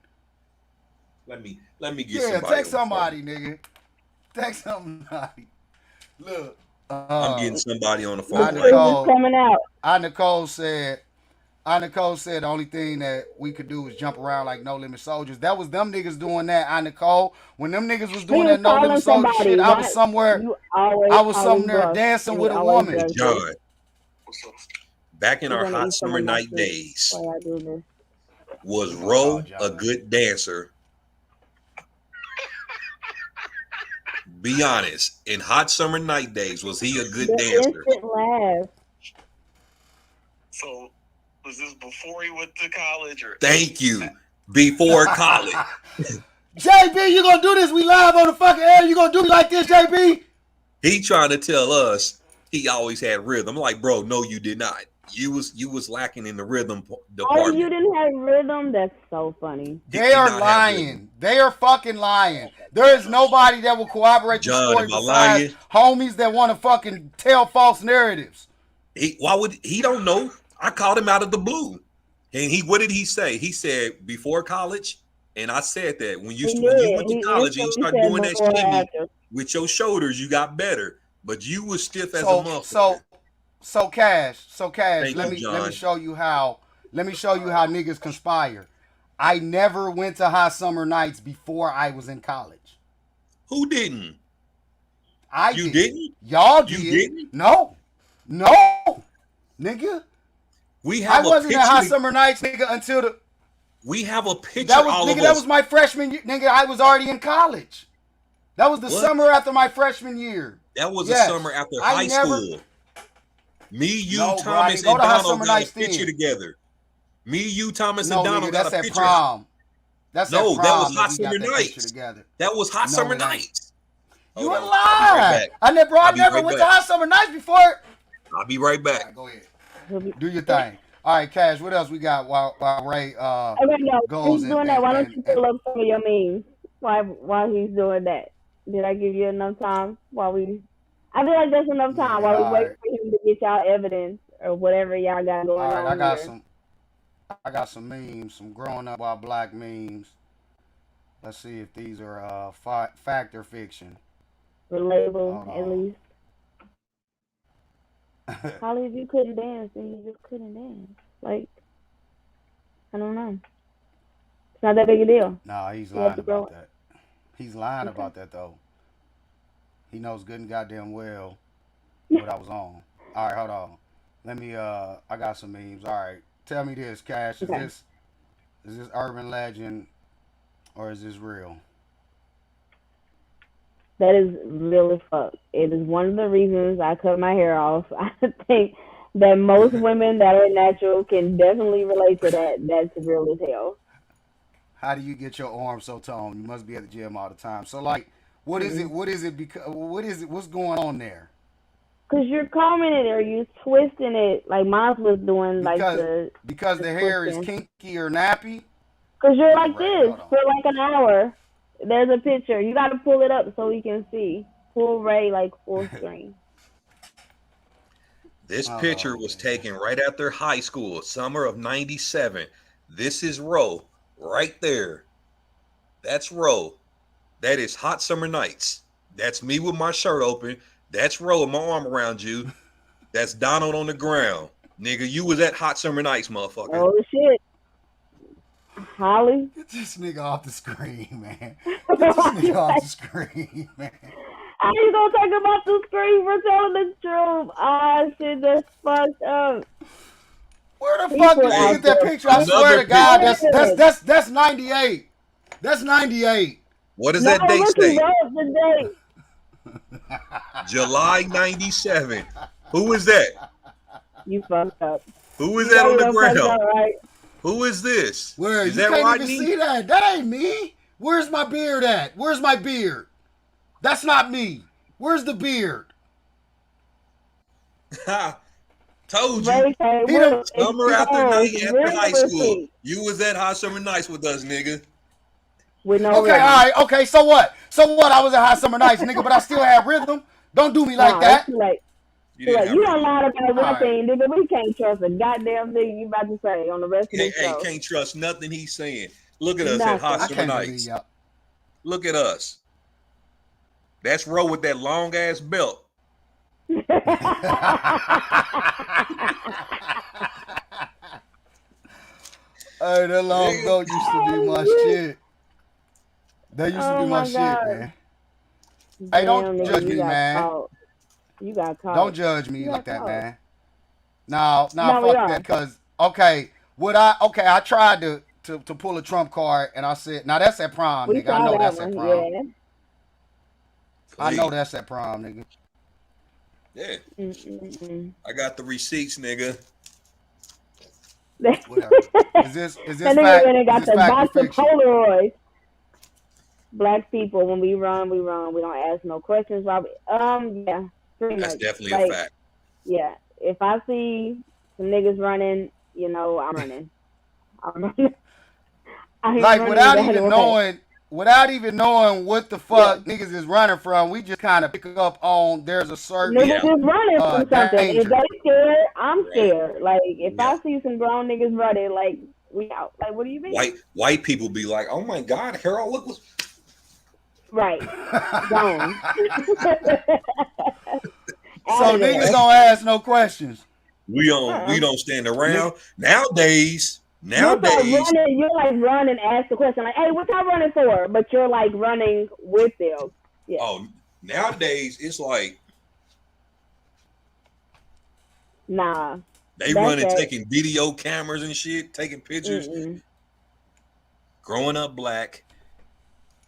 Let me get somebody. Text somebody, nigga. Text somebody. Look. I'm getting somebody on the phone. Coming out. Nicole said the only thing that we could do was jump around like No Limit Soldiers. That was them niggas doing that. Nicole, when them niggas was doing that No Limit Soldiers shit, I was somewhere dancing with a woman. John, back in our hot summer night days, was Ro a good dancer? Be honest. In hot summer night days, was he a good dancer? So, was this before he went to college, or? Thank you. Before college. JB, you gonna do this? We live on the fucking air. You gonna do me like this, JB? He trying to tell us he always had rhythm. I'm like, bro, no, you did not. You was lacking in the rhythm department. Oh, you didn't have rhythm? That's so funny. They are lying. They are fucking lying. There is nobody that will corroborate the story besides homies that want to fucking tell false narratives. He don't know. I called him out of the blue. And what did he say? He said before college And I said that when you He went to did. college and you He started said doing that before and shimmy after. with your shoulders, you got better. But you was stiff as a motherfucker. So Cash, Thank let you, me John. show you how niggas conspire. I never went to hot summer nights before I was in college. Who didn't? You didn't? Y'all did. You didn't? No, nigga. I wasn't at hot summer nights, nigga, until the. We have a picture. That was my freshman year, nigga. I was already in college. That was the summer after my freshman year. That was the summer after high school. Me, you, Thomas, and Donald got a picture together. Me, you, Thomas, and Donald got a picture. Prom. That was hot summer nights. That was hot summer nights. You a lie. I never went to hot summer nights before. I'll be right back. Right, go ahead. Do your thing. All right, Cash, what else we got while Ray goes? He's doing that. Why don't you pull up some of your memes while he's doing that? Did I give you enough time while we... I feel like that's enough time while we wait for him to get y'all evidence or whatever y'all got going on. All right, I got some memes, some growing up while black memes. Let's see if these are fact or fiction. Relatable, at least. Holly, if you couldn't dance, then you just couldn't dance. Like, I don't know. It's not that big a deal. No, he's lying about that. He's lying about that, though. He knows good and goddamn well what I was on. All right, hold on. Let me, I got some memes. All right. Tell me this, Cash. Is this urban legend or is this real? That is real as fuck. It is one of the reasons I cut my hair off. I think that most women that are natural can definitely relate to that. That's real as hell. How do you get your arms so toned? You must be at the gym all the time. So, like, what is it? What's going on there? Because you're combing it or you're twisting it. Like mine was doing because the hair is kinky or nappy. Because you're like this for like an hour. There's a picture. You got to pull it up so we can see. Full Ray, like full screen. This picture was taken right after high school, summer of '97. This is Ro right there. That's Ro. That is hot summer nights. That's me with my shirt open. That's Ro with my arm around you. That's Donald on the ground. Nigga, you was at hot summer nights, motherfucker. Oh, shit. Holly? Get this nigga off the screen, man. Get this nigga off the screen, man. How you gonna talk about the screen for telling the truth? Ah, shit, that's fucked up. Where the fuck did you get that picture? I swear to God, that's 98. That's 98. What does that date say? July 97. Who is that? You fucked up. Who is that on the ground? Right? Who is this? Where? Is you that can't Rodney? Even see that. That ain't me. Where's my beard at? Where's my beard? That's not me. Where's the beard? Told you. Summer after night after high school. You was at hot summer nights with us, nigga. With no okay, rhythm. All right, okay, so what? So what? I was at hot summer nights, nigga, but I still have rhythm. Don't do me like that. You don't lie about one thing, nigga. We can't trust a goddamn thing you about to say on the rest of the show. Can't trust nothing he's saying. Look at us at hot summer nights. Look at us. That's Ro with that long ass belt. Hey, that long belt used to be my shit. That used to be my shit, man. Hey, don't judge me, man. You got caught. Don't judge me like that, man. No, fuck that. Cause I tried to pull a trump card, and I said, "Now that's at prom, nigga. I know that's at prom. Yeah. I know that's at prom, nigga." Yeah. I got the receipts, nigga. Whatever. Is this that fact? Nigga got the box of fiction? Polaroids. Black people, when we run. We don't ask no questions. Yeah. That's definitely a fact. Yeah. If I see some niggas running, I'm running. Like without even knowing what the fuck niggas is running from, we just kind of pick up on there's a certain niggas is running from something. If they scared, I'm scared. Like if I see some grown niggas running, like We out. Like, what do you mean? White people be like, oh my God, Harold, look what's right. Gone. So niggas don't ask no questions. We don't stand around. Nowadays. You're like run and ask the question, like, hey, what y'all running for? But you're like running with them. Yeah. Oh, nowadays it's like nah. They running, taking video cameras and shit, taking pictures. Growing up black,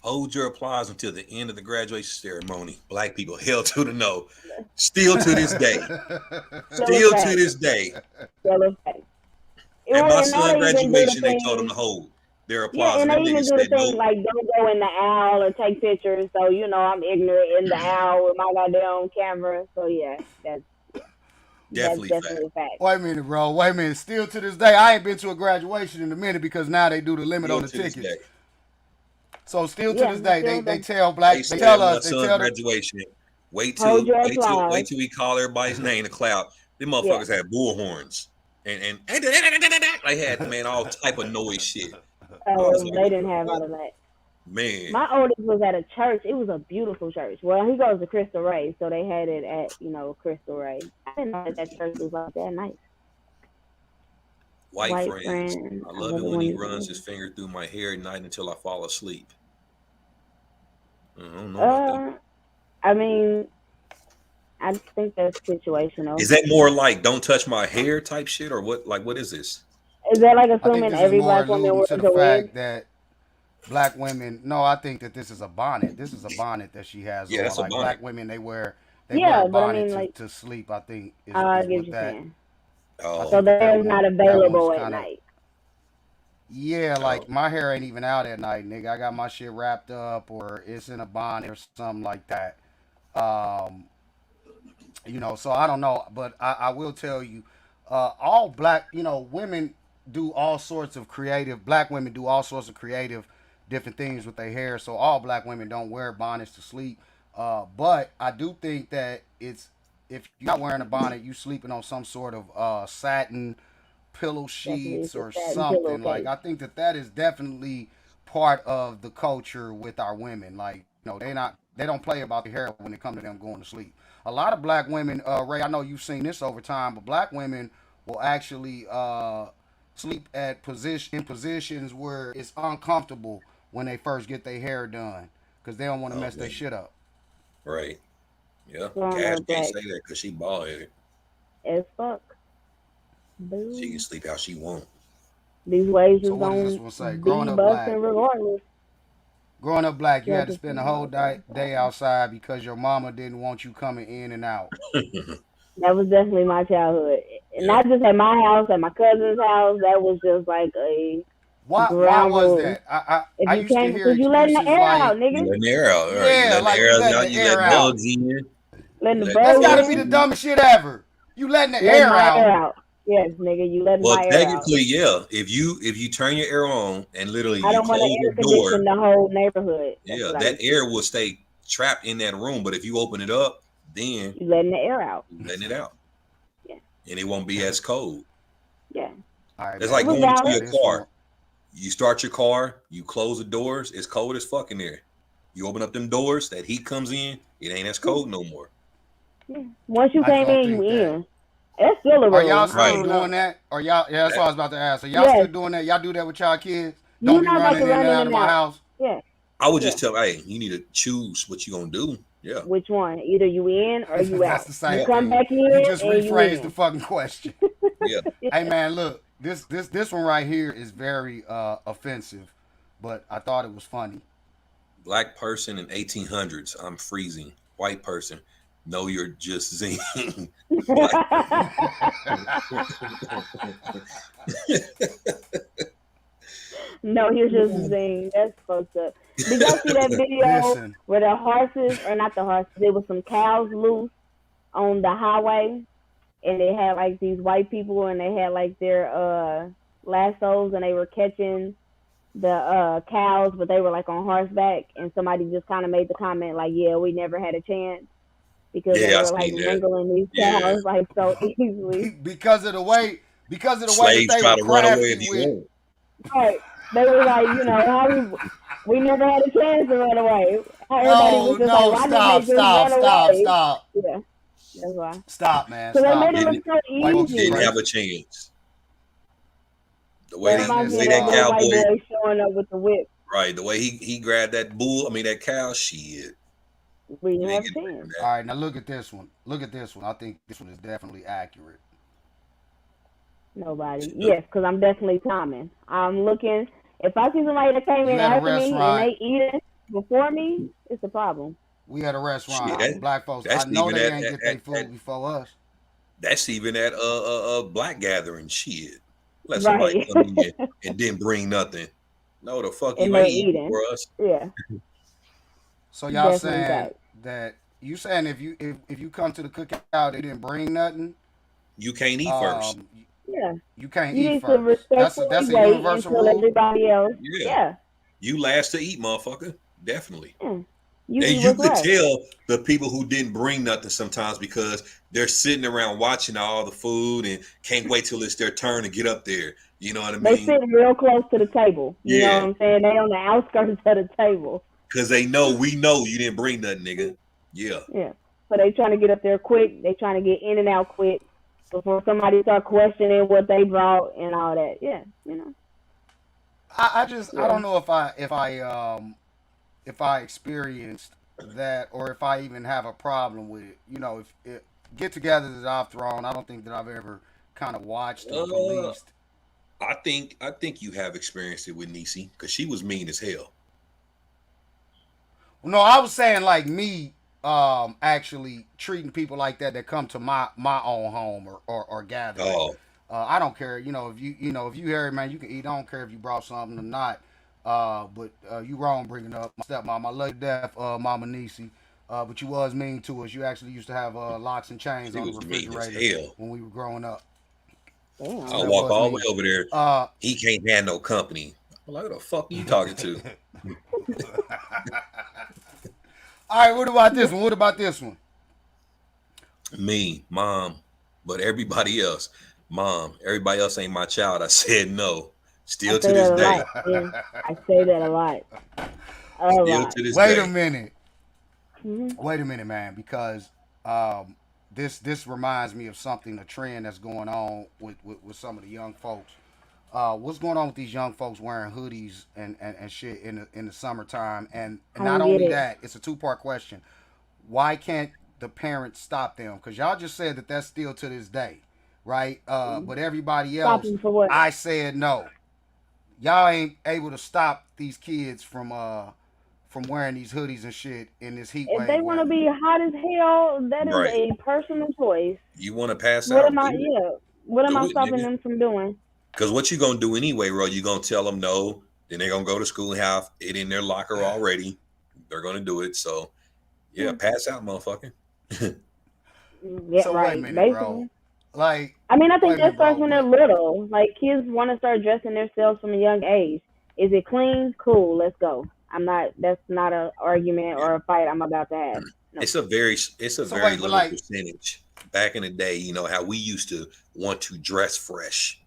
hold your applause until the end of the graduation ceremony. Black people held to the no. Still to this day. Still to this day. At my son's graduation, they told them to hold their applause. Yeah, and they even do the thing no. like don't go in the aisle or take pictures. So I'm ignorant in the aisle with my goddamn camera. So yeah, that's definitely a fact. Wait a minute, bro. Wait a minute. Still to this day, I ain't been to a graduation in a minute because now they do the limit on the tickets. So still to this day, they tell black. They tell us. They tell graduation. Wait till we call everybody's name to clap. Them motherfuckers had bull horns and they had all type of noise shit. They didn't have all of that. Man, my oldest was at a church. It was a beautiful church. Well, he goes to Crystal Ray, so they had it at Crystal Ray. I didn't know that church was like that nice. White friends. I love it when he runs his finger through my hair at night until I fall asleep. I don't know about that. I mean, I think that's situational. Is that more like "don't touch my hair" type shit, or what? Like, what is this? Is that like assuming every black woman wears to the fact that black women? No, I think that this is a bonnet. This is a bonnet that she has. Yeah, on. that's Like a bonnet. Black women, they wear a bonnet to sleep. I think. I get you saying. Oh, so that is not available at night. Yeah, like my hair ain't even out at night, nigga. I got my shit wrapped up, or it's in a bonnet or something like that. So I don't know, but I will tell you, all black, women do all sorts of creative. Black women do all sorts of creative, different things with their hair. So all black women don't wear bonnets to sleep. But I do think that if you're not wearing a bonnet, you sleeping on some sort of satin pillow sheets or something. Like I think that is definitely part of the culture with our women. Like they don't play about the hair when it comes to them going to sleep. A lot of black women, Ray, I know you've seen this over time, but black women will actually sleep in positions where it's uncomfortable when they first get their hair done because they don't want to mess their shit up. Right. Yeah. Cash can't say that because she bald headed. As fuck. Boom. She can sleep how she want. These ways is what does this one say? Growing up black. Regardless. Growing up black, you had to spend the whole day outside because your mama didn't want you coming in and out. That was definitely my childhood. And not just at my house, at my cousin's house. That was just like a Why was that? I used to hear you letting the air out, nigga. Letting the air out. Right? Yeah, you letting the air out. Bugs in. That's gotta be the dumbest shit ever. You letting the air out. Yes, nigga, you letting my air out. Well, technically, yeah. If you turn your air on and literally I don't close want the door, the whole neighborhood. Yeah, that air will stay trapped in that room. But if you open it up, then you letting the air out. Letting it out. Yeah. And it won't be as cold. Yeah. It's like going into your car. You start your car, you close the doors, it's cold as fuck in there. You open up them doors, that heat comes in, it ain't as cold no more. Yeah. Once you came in, you in. That's still a rule. Are y'all still doing that? Or y'all? Yeah, that's what I was about to ask. Are y'all still doing that? Y'all do that with y'all kids? Don't be running in and out of my house. Yeah. I would just tell, hey, you need to choose what you gonna do. Yeah. Which one? Either you in or you out. That's the same you come thing. back in. You just rephrased the fucking question. Yeah. Hey man, look, this one right here is very offensive, but I thought it was funny. Black person in 1800s, I'm freezing. White person, no, you're just zing. No, you're just zing. That's fucked up. Did y'all see that video where the horses, or not the horses, there was some cows loose on the highway, and they had like these white people, and they had like their lassos, and they were catching the cows, but they were like on horseback, and somebody just kind of made the comment like, "Yeah, we never had a chance." Because they were like wrangling these cows like so easily. because of the way Slaves that they try to were run away crafted with. Right. They were like, how we never had a chance to run away. Everybody was just like, why didn't they just run away? Yeah, that's why. Stop, man. So they Stop. made it look so easy. Didn't have a chance. The way That reminds me that of that little white cowboy, boy showing up with the whip. right? The way he grabbed that cow, shit. We didn't have a chance. All right, now look at this one. I think this one is definitely accurate. Nobody. Yes, because I'm definitely timing. I'm looking. If I see somebody that came in after me and they eating before me, it's a problem. We at a restaurant. Shit, Black folks. I know they ain't get their food before us. That's even at a black gathering. Shit. Let somebody come in and didn't bring nothing. No, the fuck you ain't eating for us. Yeah. So y'all saying that you saying if you come to the cookout, they didn't bring nothing, you can't eat first. Yeah. You can't eat first. That's a universal rule. Everybody else. Yeah. You last to eat, motherfucker. Definitely. Yeah. You could tell the people who didn't bring nothing sometimes because they're sitting around watching all the food and can't wait till it's their turn to get up there. You know what I mean? They sit real close to the table. You know what I'm saying? They on the outskirts of the table. Because we know you didn't bring nothing, nigga. Yeah. Yeah. So they trying to get up there quick. They trying to get in and out quick before somebody start questioning what they brought and all that. Yeah, I don't know if I experienced that or if I even have a problem with it. If get-togethers that I've thrown, I don't think that I've ever kind of watched or policed. I think you have experienced it with Niecy because she was mean as hell. No, I was saying like me actually treating people like that come to my own home or gathering. Oh. I don't care. If you hear it, man, you can eat. I don't care if you brought something or not. But you wrong bringing up my stepmom. I love you to death, Mama Niecy. But you was mean to us. You actually used to have locks and chains on the refrigerator when we were growing up. I'll walk all the way over there. He can't have no company. I'm like, what the fuck are you talking to? All right, what about this one? Me, mom, but everybody else. Mom, everybody else ain't my child. I said no. Still to this day. I say that a lot. Wait a minute. Wait a minute, man, because this reminds me of a trend that's going on with some of the young folks. What's going on with these young folks wearing hoodies and shit in the summertime? And not only that, it's a two-part question. Why can't the parents stop them? Because y'all just said that that's still to this day, right? But everybody else, I said no. Y'all ain't able to stop these kids from wearing these hoodies and shit in this heat wave. If they want to be hot as hell, that is a personal choice. You want to pass out? What am I stopping them from doing? Because what you going to do anyway, bro, you going to tell them no. Then they're going to go to school and have it in their locker already. They're going to do it. So, pass out, motherfucker. Yeah, so right. Wait a minute, bro. Like, I think that starts when they're little. Like, kids want to start dressing themselves from a young age. Is it clean? Cool, let's go. That's not an argument or a fight I'm about to have. No. It's a very little percentage. Back in the day, how we used to want to dress fresh.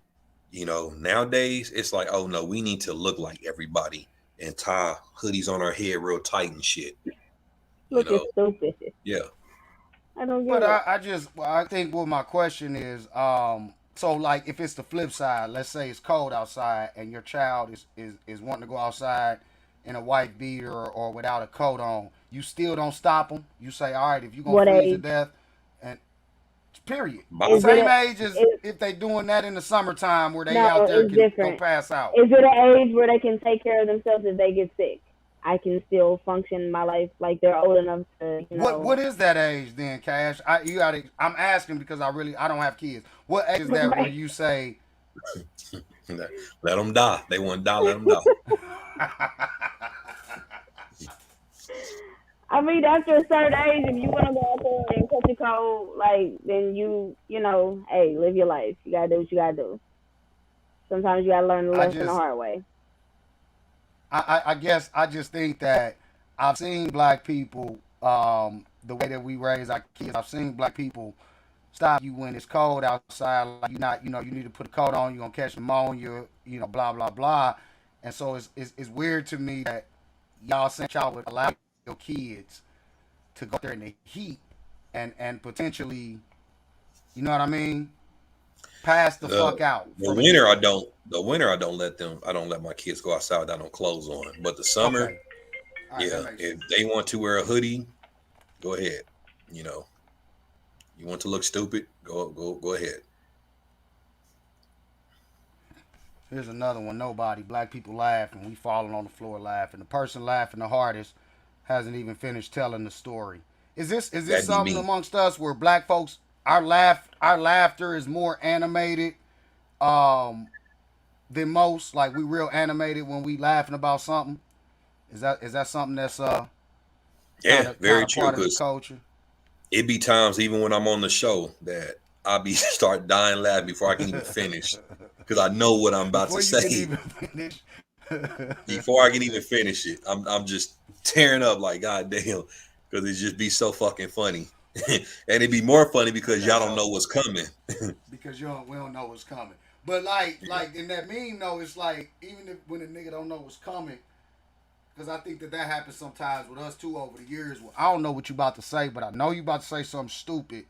Nowadays it's like, oh no, we need to look like everybody and tie hoodies on our head real tight and shit. Looking stupid. Yeah. I don't get it. I think what my question is, so like if it's the flip side, let's say it's cold outside and your child is wanting to go outside in a white beater or without a coat on, you still don't stop them. You say, all right, if you're going to freeze to death, and period. Same age as if they doing that in the summertime where they out there can go pass out. Is it an age where they can take care of themselves if they get sick? I can still function in my life like they're old enough to, What is that age then, Cash? I'm asking because I don't have kids. What age is that where you say let them die? They want to die, let them die. After a certain age, if you want to go out there and catch a cold, then hey, live your life. You gotta do what you gotta do. Sometimes you gotta learn the lesson the hard way. I guess I just think that I've seen black people, the way that we raise our kids, I've seen black people stop you when it's cold outside. Like you not, you need to put a coat on. You're gonna catch pneumonia. Blah blah blah. And so it's weird to me that y'all sent y'all would allow your kids to go there in the heat and potentially, you know what I mean, pass the fuck out. The winter I don't. The winter I don't let them. I don't let my kids go outside without no clothes on. But the summer, okay. Right, yeah, if they want to wear a hoodie, go ahead. You want to look stupid, go ahead. Here's another one. Nobody. Black people laughing. We falling on the floor laughing. The person laughing the hardest hasn't even finished telling the story. Is this something amongst us where black folks our laughter is more animated than most? Like we real animated when we laughing about something? Is that something that's very true, part of the culture? It be times even when I'm on the show that I be start dying laughing before I can even finish because I know what I'm about to say. Before I can even finish it, I'm just tearing up like goddamn because it just be so fucking funny, and it be more funny because y'all don't know what's coming. Because we don't know what's coming. But like in that meme though, it's like even when a nigga don't know what's coming. Because I think that happens sometimes with us too over the years. Well, I don't know what you about to say, but I know you about to say something stupid.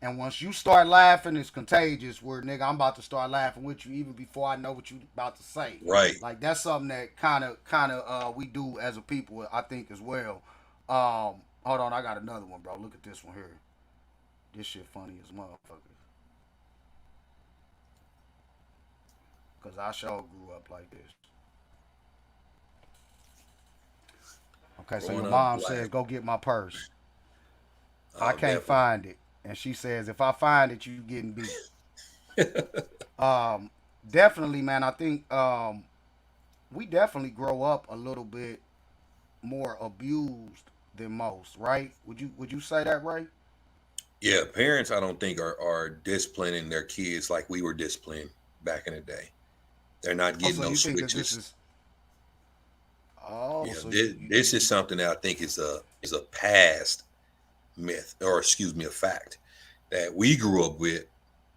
And once you start laughing, it's contagious. Where nigga, I'm about to start laughing with you even before I know what you about to say. Right. Like that's something that kind of we do as a people, I think as well. Hold on, I got another one, bro. Look at this one here. This shit funny as motherfucker. Because I sure grew up like this. Okay, so your mom says, go get my purse. I can't find it. And she says, if I find it, you getting beat. Definitely, man, I think we definitely grow up a little bit more abused than most, right? Would you say that, Ray? Yeah, parents I don't think are disciplining their kids like we were disciplined back in the day. They're not getting no switches. This is something that I think is a past myth, or excuse me, a fact that we grew up with.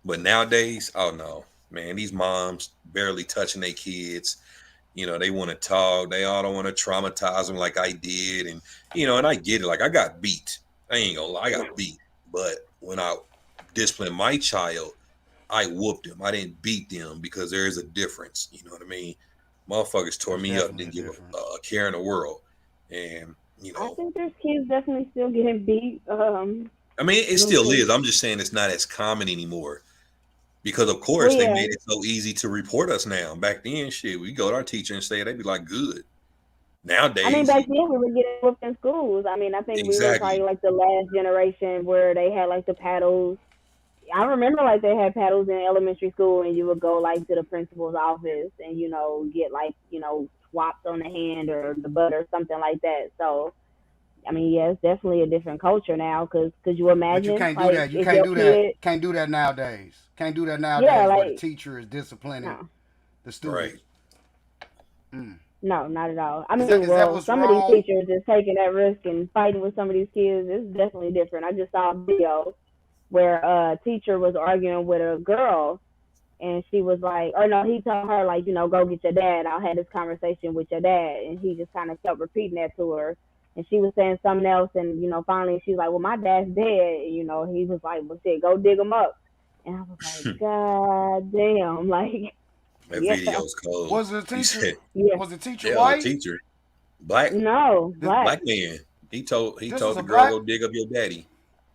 But nowadays, oh no, man, these moms barely touching their kids. They want to talk. They all don't want to traumatize them like I did. And, and I get it. Like I got beat. I ain't gonna lie, I got beat. But when I disciplined my child, I whooped them. I didn't beat them because there is a difference. You know what I mean? Motherfuckers tore me up, didn't give a care in the world. And, I think there's kids definitely still getting beat. I mean, it still is. I'm just saying it's not as common anymore. Because, of course, they made it so easy to report us now. Back then, shit, we go to our teacher and say, they'd be like, good. Nowadays. I mean, back then we were getting whooped in schools. I mean, I think we were probably like the last generation where they had like the paddles. I remember like they had paddles in elementary school and you would go like to the principal's office and, get like, swapped on the hand or the butt or something like that. So, I mean, yeah, it's definitely a different culture now because could you imagine? But you can't do that. You can't do that. Can't do that nowadays. Can't do that nowadays where the teacher is disciplining the students. Right. No, not at all. I mean, some of these teachers is taking that risk and fighting with some of these kids. It's definitely different. I just saw a video where a teacher was arguing with a girl and she was like, or no, he told her like, go get your dad. I'll have this conversation with your dad. And he just kind of kept repeating that to her. And she was saying something else. And, finally she's like, well, my dad's dead. He was like, well, shit, go dig him up. And I was like, God damn. Like, that video's cold. Was the teacher? Was the teacher white? The teacher. Black? No, black man. He told the girl, go dig up your daddy.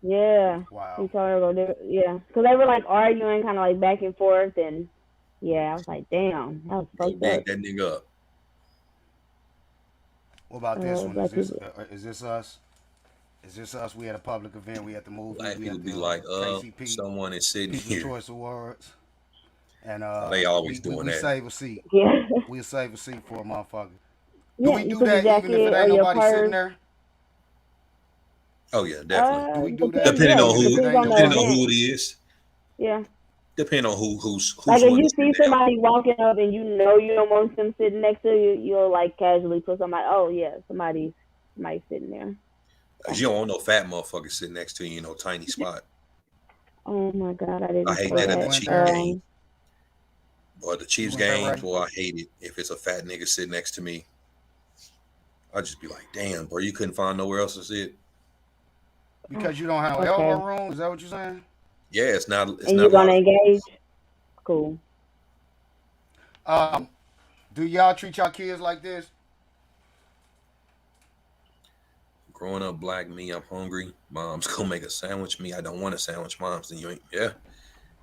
Yeah. Wow. He told her to go do it. Yeah. Because they were like arguing kind of like back and forth. And yeah, I was like, damn. That was fucked up. Dig that nigga up. What about this one? Is this us? Is this us? We had a public event. We had the movie. Black people be like, someone is sitting here. Choice Awards. And they always doing we that. Save a seat. Yeah. We'll save a seat for a motherfucker. Do we do that even if it ain't nobody sitting there? Oh yeah, definitely. Do we do that? Depending on who it is. Yeah. Depending on who's like if you see somebody walking up and you don't want them sitting next to you, you'll like casually put somebody. Oh yeah, somebody's sitting there. Cause you don't want no fat motherfucker sitting next to you in no tiny spot. Oh my God, I didn't I hate say that at the Went Chiefs there. game. Or the Chiefs Went there, games, Ray? boy, I hate it. If it's a fat nigga sitting next to me, I just be like, damn, bro, you couldn't find nowhere else to sit. Because you don't have no Okay. elbow room. Is that what you're saying? Yeah, it's not And you're gonna large. engage? Cool. Do y'all treat y'all kids like this? Growing up black, me, I'm hungry. Mom's gonna make a sandwich. Me, I don't want a sandwich. Mom's, then you ain't. Yeah,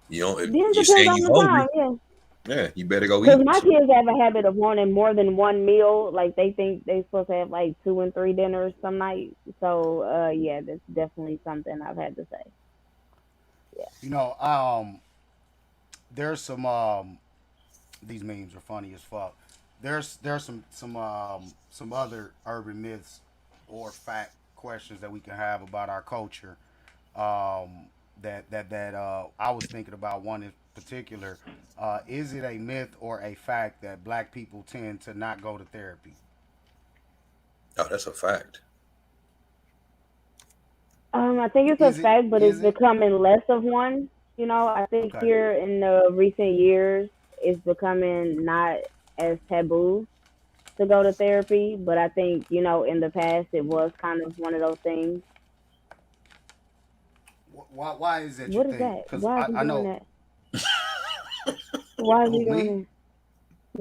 you don't. If Then you depends saying on you the hungry, time, yeah. yeah, you better go Because eat. my So, kids have a habit of wanting more than one meal. Like they think they're supposed to have like 2 and 3 dinners some nights. So yeah, that's definitely something I've had to say. You know, there's some these memes are funny as fuck. There's some other urban myths or fact questions that we can have about our culture. That I was thinking about one in particular. Is it a myth or a fact that black people tend to not go to therapy? oh, that's a fact. I think it's a Is it? fact, but it's Is it? becoming less of one. You know, I think Okay. here in the recent years, it's becoming not as taboo to go to therapy. But I think, you know, in the past, it was kind of one of those things. Why is that you What is think? that? Because Why is he I doing know. that? Why is Who, he doing me? that?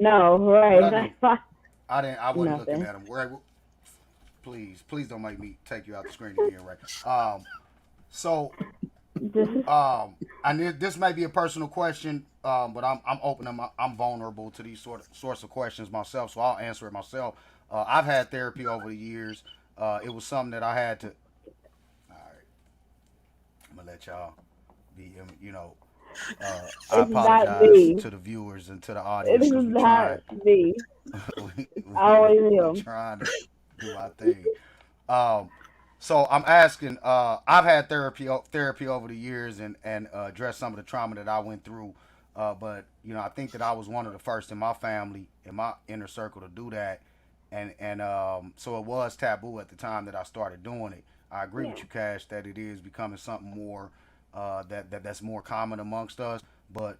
No, What I do? right. I wasn't looking Nothing. at him. Right? Please don't make me take you out the screen again, right? So I need, this may be a personal question, but I'm open. I'm vulnerable to these sorts of questions myself, so I'll answer it myself. I've had therapy over the years. It was something that I had to. All right, I'm gonna let y'all be. You know, I It's not apologize me. to the viewers and to the It audience is because we're not trying. me. Always We him. trying to do our thing. Um, so I'm asking. I've had therapy over the years and addressed some of the trauma that I went through. But you know, I think that I was one of the first in my family, in my inner circle, to do that, and so it was taboo at the time that I started doing it. I agree with Yeah. you, Cash, that it is becoming something more that's more common amongst us. But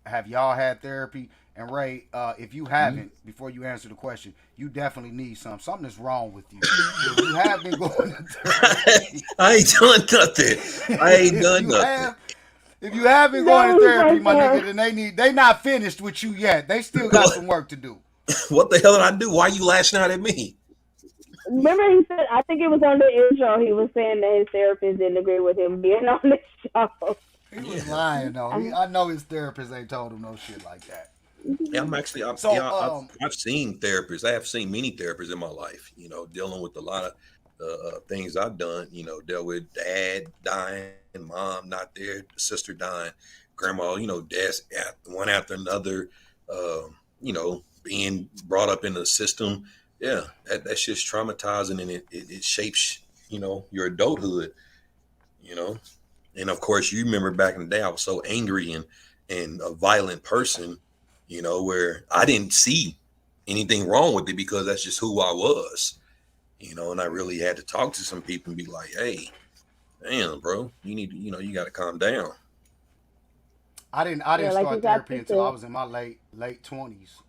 have y'all had therapy? And Ray, if you haven't, before you answer the question, you definitely need some. Something is wrong with you. So if you have been going to therapy, I ain't done nothing. I ain't done nothing. if you have been That going to was therapy, right my there. nigga, they not finished with you yet. They still got some work to do. What the hell did I do? Why you lashing out at me? Remember, he said, I think it was on the intro, he was saying that his therapist didn't agree with him being on the show. He was lying though. I know his therapist ain't told him no shit like that. Yeah, I'm actually. I've seen therapists. I have seen many therapists in my life. You know, dealing with a lot of things I've done. You know, dealt with dad dying, mom not there, sister dying, grandma. You know, deaths one after another. You know, being brought up in the system. Yeah, that shit's traumatizing, and it shapes, you know, your adulthood. You know, and of course, you remember back in the day, I was so angry and a violent person, you know, where I didn't see anything wrong with it because that's just who I was, you know, and I really had to talk to some people and be like, hey, damn, bro, you need to, you know, you got to calm down. I didn't Yeah, like start you got therapy to until I say. was in my late 20s.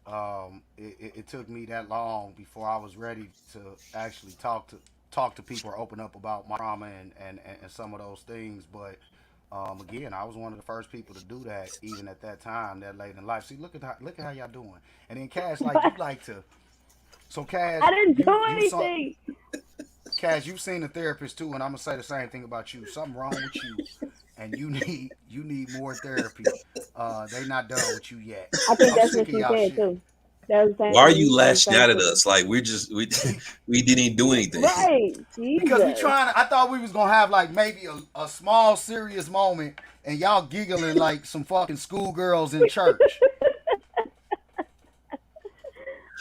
It took me that long before I was ready to actually talk to people or open up about my trauma and some of those things. But again, I was one of the first people to do that, even at that time, that late in life. See, look at how y'all doing. And then Cash, like you like to. So Cash, I didn't do you saw. anything. Cash, you've seen a therapist too, and I'm gonna say the same thing about you. Something wrong with you, and you need more therapy. They not done with you yet. I think I'm that's sick what of she y'all said, shit. too. That was the Why are same, you that was the lashing same out at thing. us? Like we didn't do anything. Right. Because we Jesus. trying. I thought we was gonna have like maybe a small serious moment, and y'all giggling like some fucking schoolgirls in church.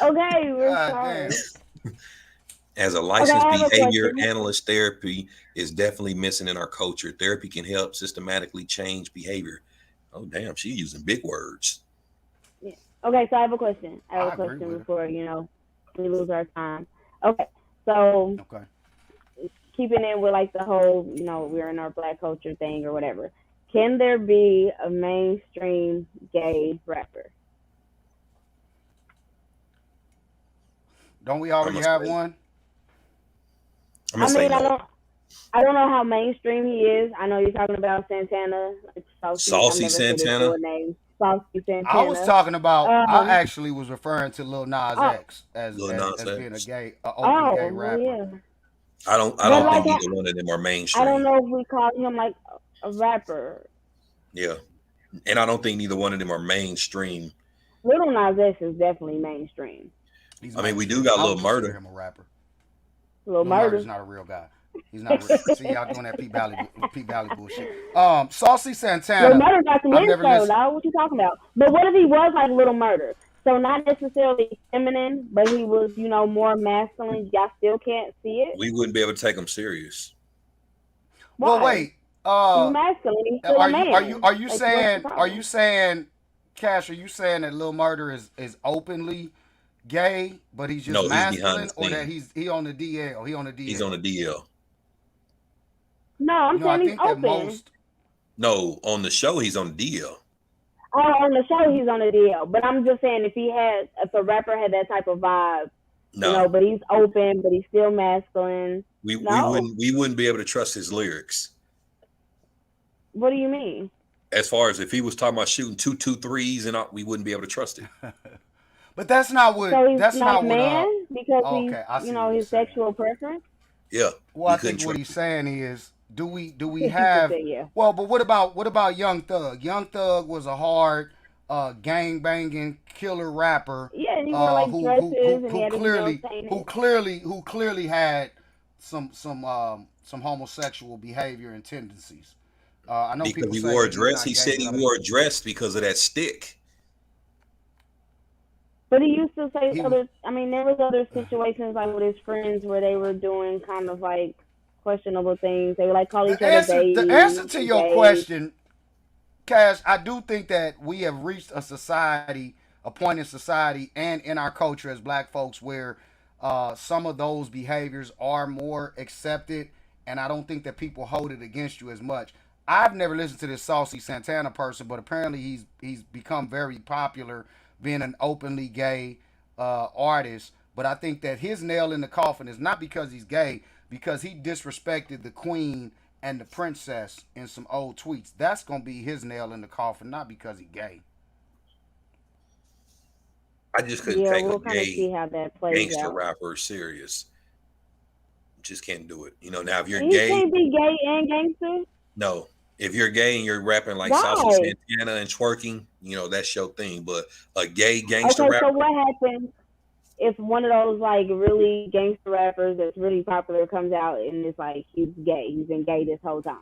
Okay, we're God sorry. damn. As a Okay, licensed I have a behavior question. analyst, therapy is definitely missing in our culture. Therapy can help systematically change behavior. Oh, damn, she's using big words. Yeah. Okay, so I have a question. I agree with her. Before, we lose our time. Okay, so Okay. keeping in with like the whole, you know, we're in our black culture thing or whatever. Can there be a mainstream gay rapper? Don't we already have one? I mean, I don't know how mainstream he is. I know you're talking about Santana, like Saucy Santana. Saucy Santana. I was talking about. I actually was referring to Lil Nas X as being a open gay rapper. Yeah. I don't think either one of them are mainstream. I don't know if we call him like a rapper. Yeah, and I don't think neither one of them are mainstream. Lil Nas X is definitely mainstream. I mean, we do got Lil Murder. Him a rapper. Lil Murder is not a real guy. He's not real. See, y'all doing that Pete Valley bullshit. Saucy Santana. Lil Murder got some info, dog. What you talking about? But what if he was like Little Murder? So not necessarily feminine, but he was, you know, more masculine. Y'all still can't see it. We wouldn't be able to take him serious. Why? Well, wait. He's masculine. He's still a man. Are you saying, Cash? Are you saying that Lil Murder is openly gay, but he's just masculine, or that he on the DL? He on the DL. He's on the DL. No, I'm saying he's open. No, on the show he's on the DL. Oh, on the show he's on the DL. But I'm just saying if a rapper had that type of vibe, no. You know, but he's open, but he's still masculine. We wouldn't be able to trust his lyrics. What do you mean? As far as if he was talking about shooting 2-2-3s and all, we wouldn't be able to trust it. But that's not what. So he's that's not a man what, because he's, you know, his sexual preference. Yeah. Well, I think what he's saying is, do we have? Well, but what about Young Thug? Young Thug was a hard, gang banging killer rapper. Yeah, and he wore like dresses, and he had who clearly had some homosexual behavior and tendencies. I know because he wore a dress. He said he wore a dress because of that stick. But he used to say there was other situations like with his friends where they were doing kind of like questionable things. They would like call each other baby. The answer to your question, Cash, I do think that we have reached a point in society and in our culture as black folks where some of those behaviors are more accepted, and I don't think that people hold it against you as much. I've never listened to this Saucy Santana person, but apparently he's become very popular being an openly gay artist. But I think that his nail in the coffin is not because he's gay, because he disrespected the queen and the princess in some old tweets. That's going to be his nail in the coffin, not because he's gay. I just couldn't take a gay gangster rapper serious. Just can't do it. You know, now if you're gay... You can't be gay and gangster? No. If you're gay and you're rapping like Saucy Santana and twerking, you know, that's your thing. But a gay gangster rapper... So what happens if one of those like really gangster rappers that's really popular comes out and it's like he's gay, he's been gay this whole time?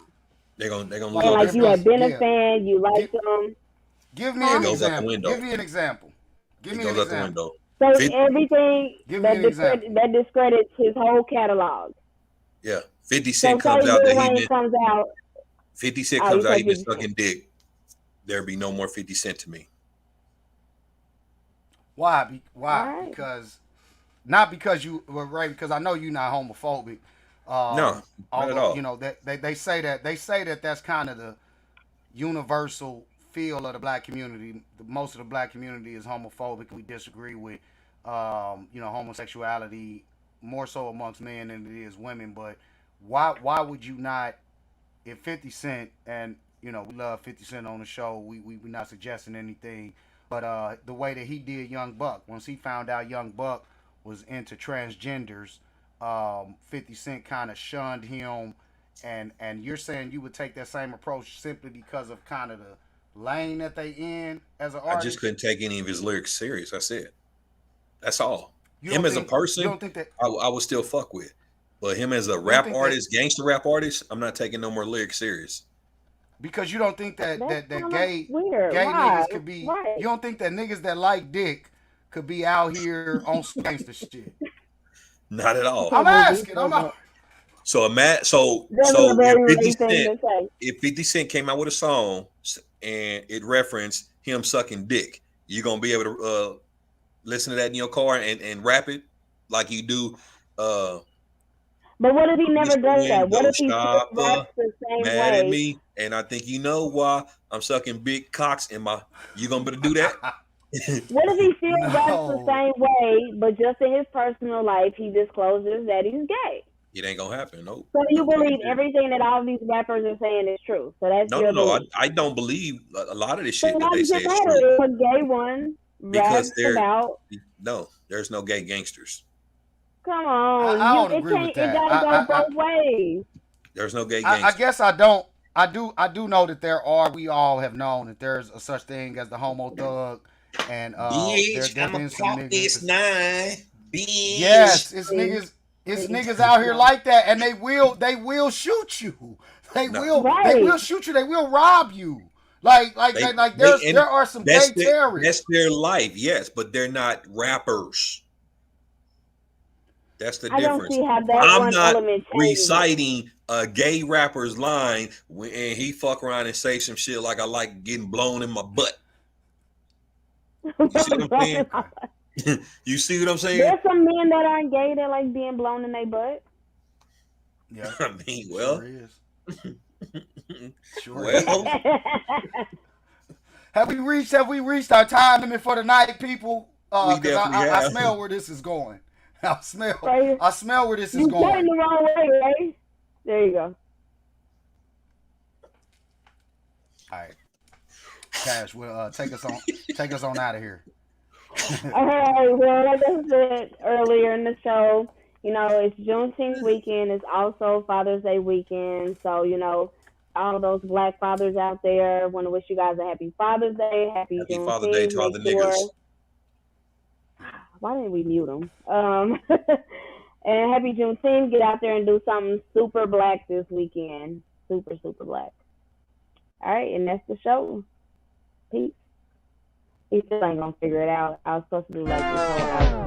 They're gonna look like you have been a fan, you like him. Give me an example. Give me an example. Give me an example. So everything that discredits his whole catalog. Yeah, 50 Cent comes out that he comes out. 50 Cent comes out, he been sucking dick. There'd be no more 50 Cent to me. Why? Right. Because not because you were right. Because I know you're not homophobic. No, not at all. You know that they say that that's kind of the universal feel of the black community. Most of the black community is homophobic. We disagree with homosexuality more so amongst men than it is women. But why would you not? If 50 Cent, and we love 50 Cent on the show, we're not suggesting anything, but the way that he did Young Buck, once he found out Young Buck was into transgenders, 50 Cent kind of shunned him, and you're saying you would take that same approach simply because of kind of the lane that they in as an artist? I just couldn't take any of his lyrics serious. That's it. That's all. Him as a person, you don't think that I would still fuck with. But him as a rap artist, gangster rap artist, I'm not taking no more lyrics serious. Because you don't think that gay weird. niggas could be. Right. You don't think that niggas that like dick could be out here on some gangster shit? Not at all. I'm asking. So if 50 Cent came out with a song and it referenced him sucking dick, you gonna be able to listen to that in your car and rap it like you do. But what if he never does that? What if he still Shopper, raps the same mad way? at me, and I think you know why I'm sucking big cocks in my. You gonna better do that? What if he still raps the No. same way, but just in his personal life, he discloses that he's gay? It ain't gonna happen. Nope. So you believe everything that all these rappers are saying is true? So that's your No. belief. I don't believe a lot of this So shit why that they does say it is matter true. if a gay one Because raps about? No, there's no gay gangsters. Come on, I don't agree with that. It gotta go both ways. There's no gay gangsters. I guess I don't. I do know that there are. We all have known that there's a such thing as the homo thug, and Bitch, there I'ma been some pop niggas. this 9. Bitch. Yes, it's niggas out here like that, and they will shoot you. They will shoot you. They will rob you. There are some gay terrorists. That's their life, yes, but they're not rappers. That's the difference. I don't see how that I'm one not element changes. reciting a gay rapper's line and he fuck around and say some shit like I like getting blown in my butt. You see what I'm saying? You see what I'm saying? There's some men that aren't gay that like being blown in their butt. Yeah, I mean, well, sure is. Sure well. Have we reached our time limit for the night, people? We definitely I have. smell where this is going. I smell where this is You going. going the wrong way, right? There you go. All right, Cash, will take us on out of here. All right. Well, like I said earlier in the show, it's Juneteenth weekend. It's also Father's Day weekend. So, all those black fathers out there, want to wish you guys a happy Father's Day. Happy Juneteenth. Father's Day to all the niggers. Why didn't we mute them? And happy Juneteenth. Get out there and do something super black this weekend. Super, super black. All right, and that's the show. Peace. He still ain't gonna figure it out. I was supposed to do like this whole hour.